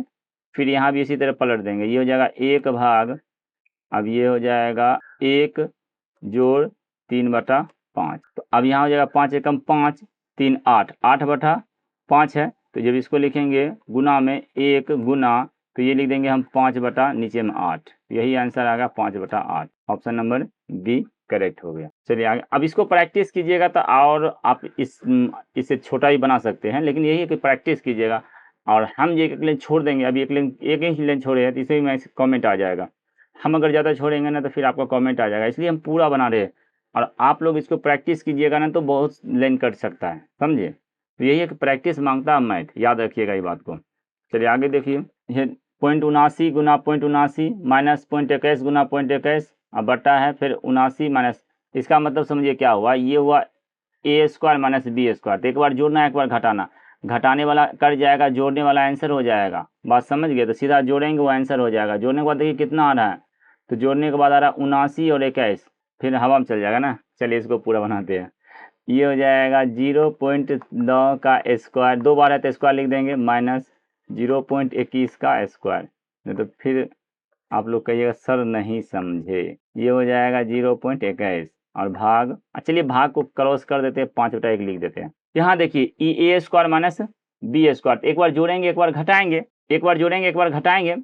फिर यहाँ भी इसी तरह पलट देंगे, ये हो जाएगा 1 भाग अब ये हो जाएगा 1 जोड़ 3/5। तो अब यहाँ हो जाएगा 5 एकम 5, 3 8, 8/5 है। तो जब इसको लिखेंगे गुना में 1 गुना, तो ये लिख देंगे हम 5 बटा नीचे में 8। यही आंसर आ गया 5/8। ऑप्शन नंबर बी करेक्ट हो गया। चलिए आगे, अब इसको प्रैक्टिस कीजिएगा तो और आप इससे छोटा ही बना सकते हैं, लेकिन यही है कि प्रैक्टिस कीजिएगा। और हम ये एक लाइन छोड़ देंगे, अभी एक ही लाइन छोड़े हैं तो इसे भी मैं कॉमेंट आ जाएगा। हम अगर ज़्यादा छोड़ेंगे ना तो फिर आपका कमेंट आ जाएगा, इसलिए हम पूरा बना रहे हैं। और आप लोग इसको प्रैक्टिस कीजिएगा ना तो बहुत लाइन कट सकता है, समझे। तो यही है कि प्रैक्टिस मांगता है मैथ, याद रखिएगा ये बात को। चलिए आगे देखिए, ये 0.79 गुना 0.79 माइनस 0.21 गुना 0.21 अब बटा है फिर 79 माइनस, इसका मतलब समझिए क्या हुआ, ये हुआ a² माइनस b²। तो एक बार जोड़ना एक बार घटाना, घटाने वाला कट जाएगा, जोड़ने वाला आंसर हो जाएगा। बात समझ गए, तो सीधा जोड़ेंगे वो आंसर हो जाएगा। जोड़ने के बाद देखिए कितना आ रहा है, तो जोड़ने के बाद आ रहा है 79 और 21, फिर हवा में चल जाएगा ना। चलिए इसको पूरा बनाते हैं। ये हो जाएगा 0.9 का स्क्वायर, 2 बार है तो स्क्वायर लिख देंगे, माइनस 0.21 का स्क्वायर। नहीं तो फिर आप लोग कहिएगा सर नहीं समझे। ये हो जाएगा 0.21 और भाग, चलिए भाग को क्रॉस कर देते हैं, 5/1 लिख देते हैं। यहाँ देखिए a² माइनस b², एक बार जोड़ेंगे एक बार घटाएंगे, एक बार जोड़ेंगे एक बार घटाएंगे।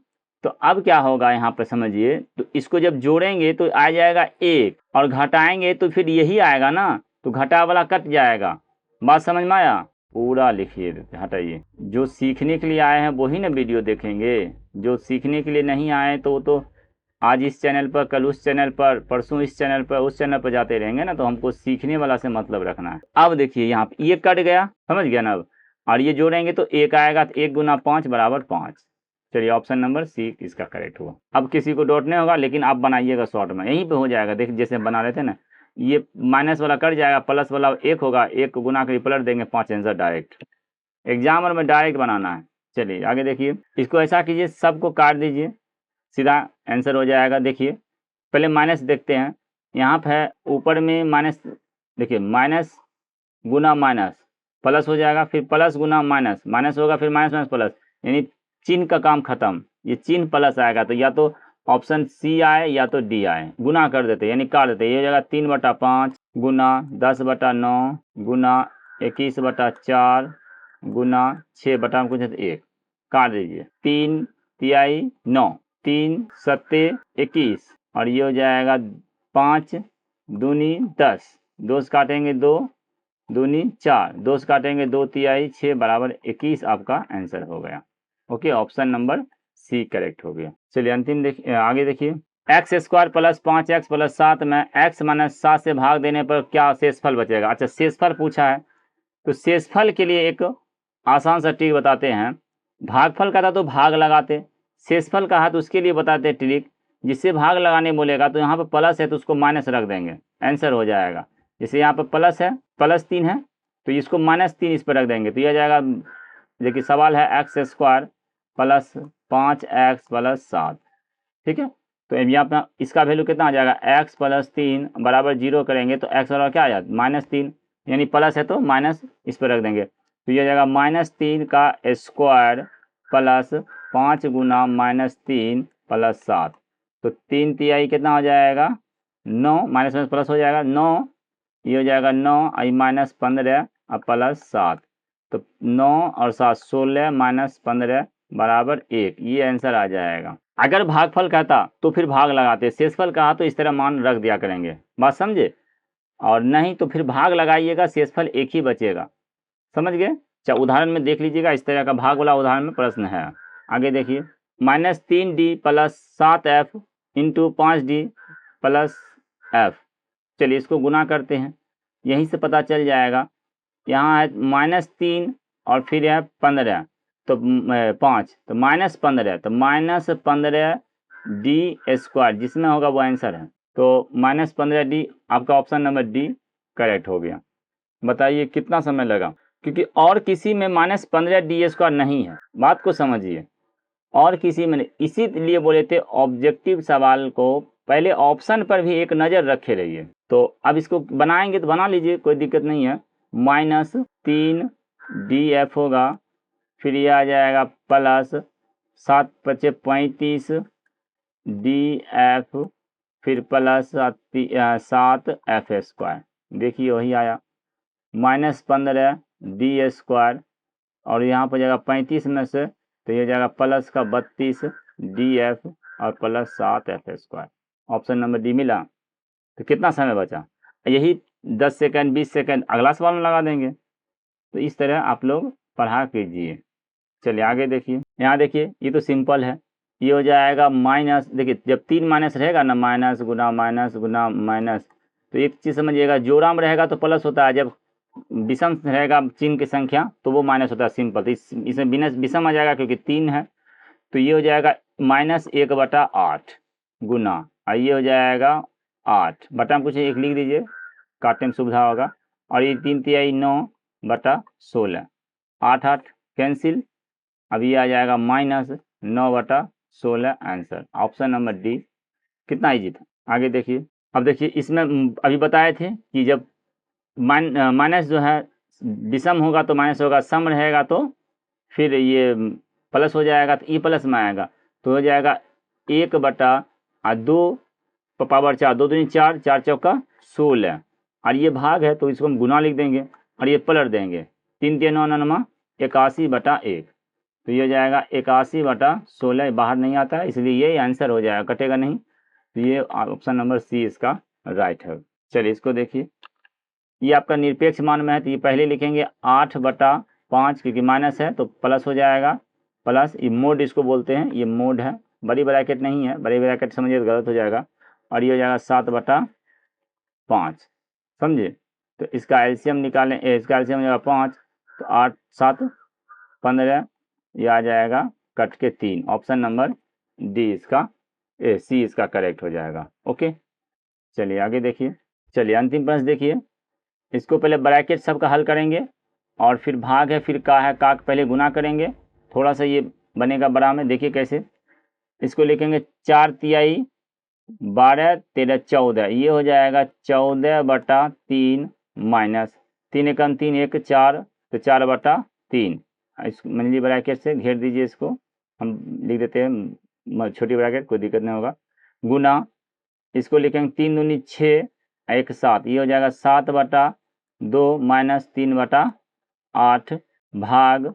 तो अब क्या होगा यहाँ पर समझिए, तो इसको जब जोड़ेंगे तो आ जाएगा 1 और घटाएंगे तो फिर यही आएगा ना, तो घटा वाला कट जाएगा। बात समझ में आया, पूरा लिखिए हटाइए। जो सीखने के लिए आए हैं वही ना वीडियो देखेंगे, जो सीखने के लिए नहीं आए तो वो तो आज इस चैनल पर, कल उस चैनल पर, परसों इस चैनल पर, उस चैनल पर जाते रहेंगे ना। तो हमको सीखने वाला से मतलब रखना है। अब देखिए यहाँ पे ये कट गया, समझ गया ना। अब और ये जोड़ेंगे तो 1 आएगा, तो 1 गुना 5 बराबर 5। चलिए ऑप्शन नंबर सी इसका करेक्ट हुआ। अब किसी को डाउट नहीं होगा, लेकिन आप बनाइएगा शॉर्ट में, यहीं पे हो जाएगा। देखिए जैसे बना रहे थे ना, ये माइनस वाला कट जाएगा, प्लस वाला 1 होगा, 1 को गुना कर पलट देंगे, 5 आंसर डायरेक्ट। एग्जाम में डायरेक्ट बनाना है। चलिए आगे देखिए, इसको ऐसा कीजिए, सबको काट दीजिए, सीधा आंसर हो जाएगा। देखिए पहले माइनस देखते हैं, यहाँ पे है ऊपर में माइनस, देखिए माइनस गुना माइनस प्लस हो जाएगा, फिर प्लस गुना माइनस, माइनस होगा, फिर माइनस माइनस प्लस, यानी चिन्ह का काम खत्म। ये चिन्ह प्लस आएगा, तो या तो ऑप्शन सी आए या तो डी आए। गुना कर देते यानी काट देते, ये हो जाएगा 3/5 गुना 10/9 गुना 21/4 गुना 6/1, काट दीजिए। 3 तिहाई 9, 3 सत्ते 21 और ये हो जाएगा 5 दूनी 10, 2 से काटेंगे 2 दूनी 4, 2 से काटेंगे 2 तिहाई 6 बराबर 21 आपका आंसर हो गया। Okay, option number C correct हो गया। चलिए अंतिम देखिए, आगे देखिए, x² प्लस 5x प्लस 7 में x माइनस 7 से भाग देने पर क्या शेषफल बचेगा। अच्छा शेषफल पूछा है, तो शेषफल के लिए एक आसान सा ट्रिक बताते हैं। भागफल का था तो भाग लगाते, शेषफल का है तो उसके लिए बताते ट्रिक। जिससे भाग लगाने बोलेगा तो यहाँ पर प्लस है तो उसको माइनस रख देंगे, आंसर हो जाएगा। जैसे यहाँ पर प्लस है, +3 है तो इसको -3 इस पर रख देंगे, तो यह जाएगा। देखिए सवाल है x² प्लस 5x प्लस 7, ठीक है। तो अब यहाँ पर इसका वैल्यू कितना आ जाएगा, x प्लस 3 बराबर 0 करेंगे तो x बराबर क्या आ जाएगा, -3, यानी प्लस है तो माइनस इस पर रख देंगे। तो यह जाएगा -3 का स्क्वायर प्लस 5 गुना -3 प्लस 7, तो 3 तिहाई कितना हो जाएगा 9, माइनस में प्लस हो जाएगा 9, ये हो जाएगा 9 आई -15 और प्लस 7, तो 9 और 7 16 माइनस 15 बराबर 1, ये आंसर आ जाएगा। अगर भागफल कहता तो फिर भाग लगाते, शेषफल कहा तो इस तरह मान रख दिया करेंगे, बात समझे। और नहीं तो फिर भाग लगाइएगा, शेषफल एक ही बचेगा, समझ गए। अच्छा उदाहरण में देख लीजिएगा, इस तरह का भाग वाला उदाहरण में प्रश्न है। आगे देखिए, -3d plus 7f into 5d plus f। चलिए इसको गुना करते हैं, यहीं से पता चल जाएगा। यहाँ है -3 और फिर है 15 तो 5, तो -15, तो -15d² जिसमें होगा वो आंसर है। तो -15d आपका ऑप्शन नंबर डी करेक्ट हो गया। बताइए कितना समय लगा, क्योंकि और किसी में -15d² नहीं है, बात को समझिए। और किसी में, इसीलिए बोले थे ऑब्जेक्टिव सवाल को पहले ऑप्शन पर भी एक नज़र रखे रहिए। तो अब इसको बनाएंगे तो बना लीजिए, कोई दिक्कत नहीं है। -3df होगा, फिर ये आ जाएगा प्लस 7 × 5 = 35 DF फिर प्लस 7F²। देखिए वही आया -15 D² और यहाँ पर जाएगा 35 में से तो ये जाएगा प्लस का 32 DF और plus 7F²। Option number D मिला। तो कितना समय बचा, यही 10 सेकंड 20 सेकंड अगला सवाल में लगा देंगे। तो इस तरह आप लोग पढ़ा कीजिए। चलिए आगे देखिए, यहाँ देखिए ये तो सिंपल है। ये हो जाएगा माइनस, देखिए जब 3 माइनस रहेगा ना, माइनस गुना माइनस, तो एक चीज़ समझिएगा, जोड़ा में रहेगा तो प्लस होता है, जब विषम रहेगा चिन्ह की संख्या तो वो माइनस होता है, सिंपल। तो इसमें विषम आ जाएगा क्योंकि 3 है, तो ये हो जाएगा -1/8 गुना, और ये हो जाएगा 8 बटा में कुछ एक लिख दीजिए, काटने में सुविधा होगा। और ये 3 तिहाई 9/16, 8 8 कैंसिल, अब ये आ जाएगा -9/16 आंसर। ऑप्शन नंबर डी कितना इजी था। आगे देखिए, अब देखिए इसमें अभी बताए थे कि जब माइनस जो है विषम होगा तो माइनस होगा, सम रहेगा तो फिर ये प्लस हो जाएगा, तो ई प्लस में आएगा, तो हो जाएगा 1/2 पावर 4, 2 दूनी 4, 4 चौका 16, और ये भाग है तो इसको हम गुना लिख देंगे और ये पलट देंगे, 3 3 9 9 81/1, तो ये हो जाएगा 81/16, बाहर नहीं आता है इसलिए ये आंसर हो जाएगा, कटेगा नहीं। तो ये ऑप्शन नंबर सी इसका राइट है। चलिए इसको देखिए, ये आपका निरपेक्ष मान में है तो ये पहले लिखेंगे 8/5, क्योंकि माइनस है तो प्लस हो जाएगा, प्लस ये मोड इसको बोलते हैं, ये मोड है, बड़ी ब्रैकेट नहीं है, बड़ी ब्रैकेट समझिए तो गलत हो जाएगा। और ये हो जाएगा 7/5, समझे। तो इसका एलसीएम निकालें, इसका एलसीएम हो जाएगा 5, तो 8 7 15, ये आ जाएगा कट के 3, ऑप्शन नंबर डी इसका सी इसका करेक्ट हो जाएगा। ओके चलिए आगे देखिए, चलिए अंतिम प्रश्न देखिए, इसको पहले ब्रैकेट सबका हल करेंगे और फिर भाग है, फिर का है, का पहले गुना करेंगे, थोड़ा सा ये बनेगा बड़ा में, देखिए कैसे। इसको लिखेंगे 4 तिहाई 12 13 14, ये हो जाएगा 14/3 माइनस 3 एकम 3 1 4, तो 4/3, इस मंझली ब्रैकेट से घेर दीजिए, इसको हम लिख देते हैं छोटी ब्रैकेट, कोई दिक्कत नहीं होगा, गुना इसको लिखेंगे 3 दूनी 6 1 7, ये हो जाएगा 7/2 माइनस 3/8 भाग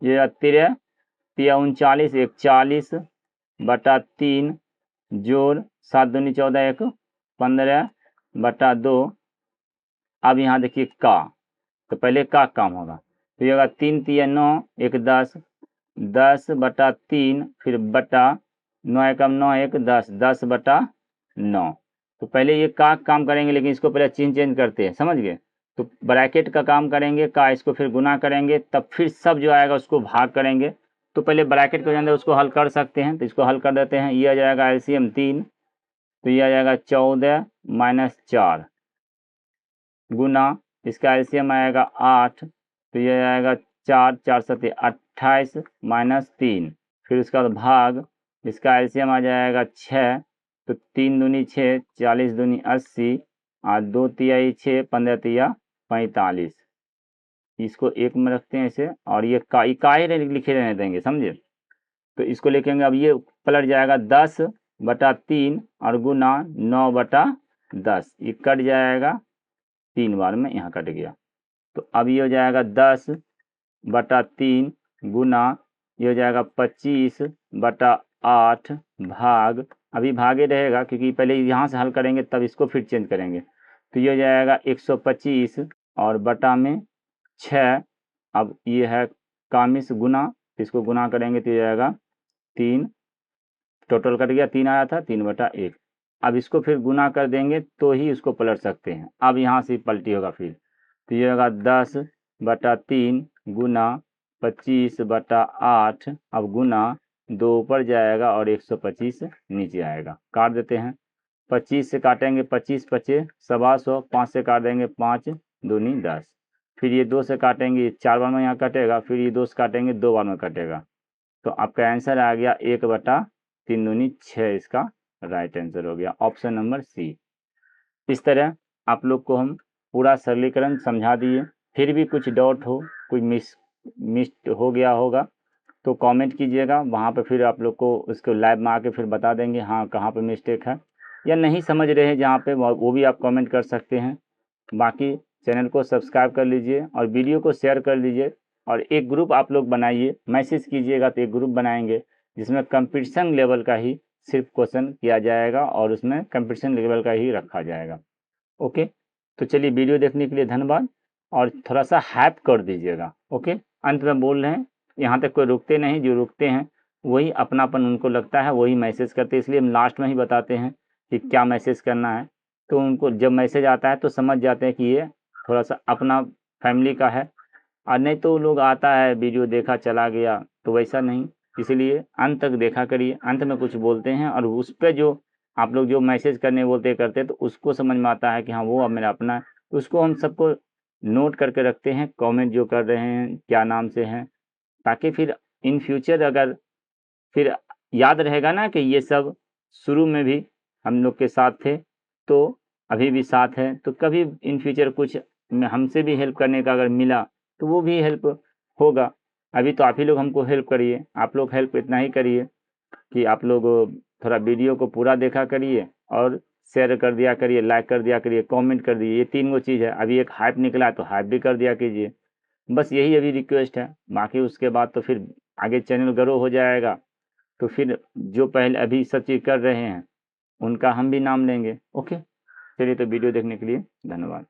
ये 13 39 41/3 जोड़ 7 दूनी 14 1 15/2। अब यहाँ देखिए का, तो पहले का काम होगा, तो ये होगा 3 3 9 1 10, 10/3 फिर बटा 9 एकम 9 1 10, 10/9। तो पहले ये का काम करेंगे, लेकिन इसको पहले चेंज करते हैं, समझ गए। तो ब्रैकेट का काम करेंगे का, इसको फिर गुना करेंगे, तब फिर सब जो आएगा उसको भाग करेंगे। तो पहले ब्रैकेट को अंदर उसको हल कर सकते हैं, तो इसको हल कर देते हैं। ये आ जाएगा एलसीएम 3, तो ये आ जाएगा 14 - 4 गुना इसका एलसीएम आएगा 8, तो ये आएगा 4 4 7 28 -3, फिर उसका भाग इसका एलसीएम आ जाएगा 6, तो 3 दूनी 6 40 दूनी 80 और 2 तिहाई 6 15 तिया 45, इसको एक में रखते हैं ऐसे, और ये का ही लिखे रहने देंगे, समझे। तो इसको लिखेंगे, अब ये पलट जाएगा 10/3 और गुना 9/10, ये कट जाएगा 3 बार में, यहाँ कट गया। तो अब ये हो जाएगा 10/3 गुना ये हो जाएगा 25/8 भाग, अभी भागे रहेगा क्योंकि पहले यहाँ से हल करेंगे तब इसको फिर चेंज करेंगे। तो ये हो जाएगा 125 और बटा में 6, अब ये है कामिस गुना, इसको गुना करेंगे तो ये जाएगा 3, टोटल कट गया 3 आया था, 3/1। अब इसको फिर गुना कर देंगे तो ही इसको पलट सकते हैं, अब यहाँ से पलटी होगा फिर, तो ये होगा 10/3 गुना 25/8, अब गुना 2 ऊपर जाएगा और 125 नीचे आएगा, काट देते हैं। 25 से काटेंगे 25 25 125, 5 से काट देंगे 5 दूनी 10, फिर ये 2 से काटेंगे 4 बार में यहाँ कटेगा, फिर ये 2 से काटेंगे 2 बार में कटेगा। तो आपका आंसर आ गया 1/3 दूनी 6, इसका राइट आंसर हो गया, ऑप्शन नंबर सी। इस तरह आप लोग को हम पूरा सरलीकरण समझा दिए, फिर भी कुछ डाउट हो, कुछ मिस हो गया होगा तो कमेंट कीजिएगा, वहाँ पे फिर आप लोग को उसको लाइव में आके फिर बता देंगे हाँ कहाँ पे मिस्टेक है, या नहीं समझ रहे हैं जहाँ पे वो भी आप कमेंट कर सकते हैं। बाकी चैनल को सब्सक्राइब कर लीजिए और वीडियो को शेयर कर लीजिए, और एक ग्रुप आप लोग बनाइए, मैसेज कीजिएगा तो एक ग्रुप बनाएंगे जिसमें कंपटीशन लेवल का ही सिर्फ क्वेश्चन किया जाएगा और उसमें कंपटीशन लेवल का ही रखा जाएगा। ओके, तो चलिए वीडियो देखने के लिए धन्यवाद, और थोड़ा सा हैप कर दीजिएगा। ओके, अंत में बोल रहे हैं, यहाँ तक कोई रुकते नहीं, जो रुकते हैं वही अपनापन उनको लगता है वही मैसेज करते हैं, इसलिए हम लास्ट में ही बताते हैं कि क्या मैसेज करना है। तो उनको जब मैसेज आता है तो समझ जाते हैं कि ये थोड़ा सा अपना फैमिली का है, और नहीं तो लोग आता है वीडियो देखा चला गया, तो वैसा नहीं। इसलिए अंत तक देखा करिए, अंत में कुछ बोलते हैं और उस पर जो आप लोग जो मैसेज करने बोलते करते तो उसको समझ में आता है कि हाँ वो अब मेरा अपना है, तो उसको हम सबको नोट करके रखते हैं, कमेंट जो कर रहे हैं क्या नाम से हैं, ताकि फिर इन फ्यूचर अगर फिर याद रहेगा ना कि ये सब शुरू में भी हम लोग के साथ थे, तो अभी भी साथ है, तो कभी इन फ्यूचर कुछ हमसे भी हेल्प करने का अगर मिला तो वो भी हेल्प होगा। अभी तो आप ही लोग हमको हेल्प करिए, आप लोग हेल्प इतना ही करिए कि आप लोग थोड़ा वीडियो को पूरा देखा करिए और शेयर कर दिया करिए, लाइक कर दिया करिए, कमेंट कर दिए, ये 3 गो चीज़ है। अभी एक हाइप निकला तो हाइप भी कर दिया कीजिए, बस यही अभी रिक्वेस्ट है। बाकी उसके बाद तो फिर आगे चैनल ग्रो हो जाएगा, तो फिर जो पहले अभी सब चीज़ कर रहे हैं उनका हम भी नाम लेंगे। ओके, चलिए तो वीडियो देखने के लिए धन्यवाद।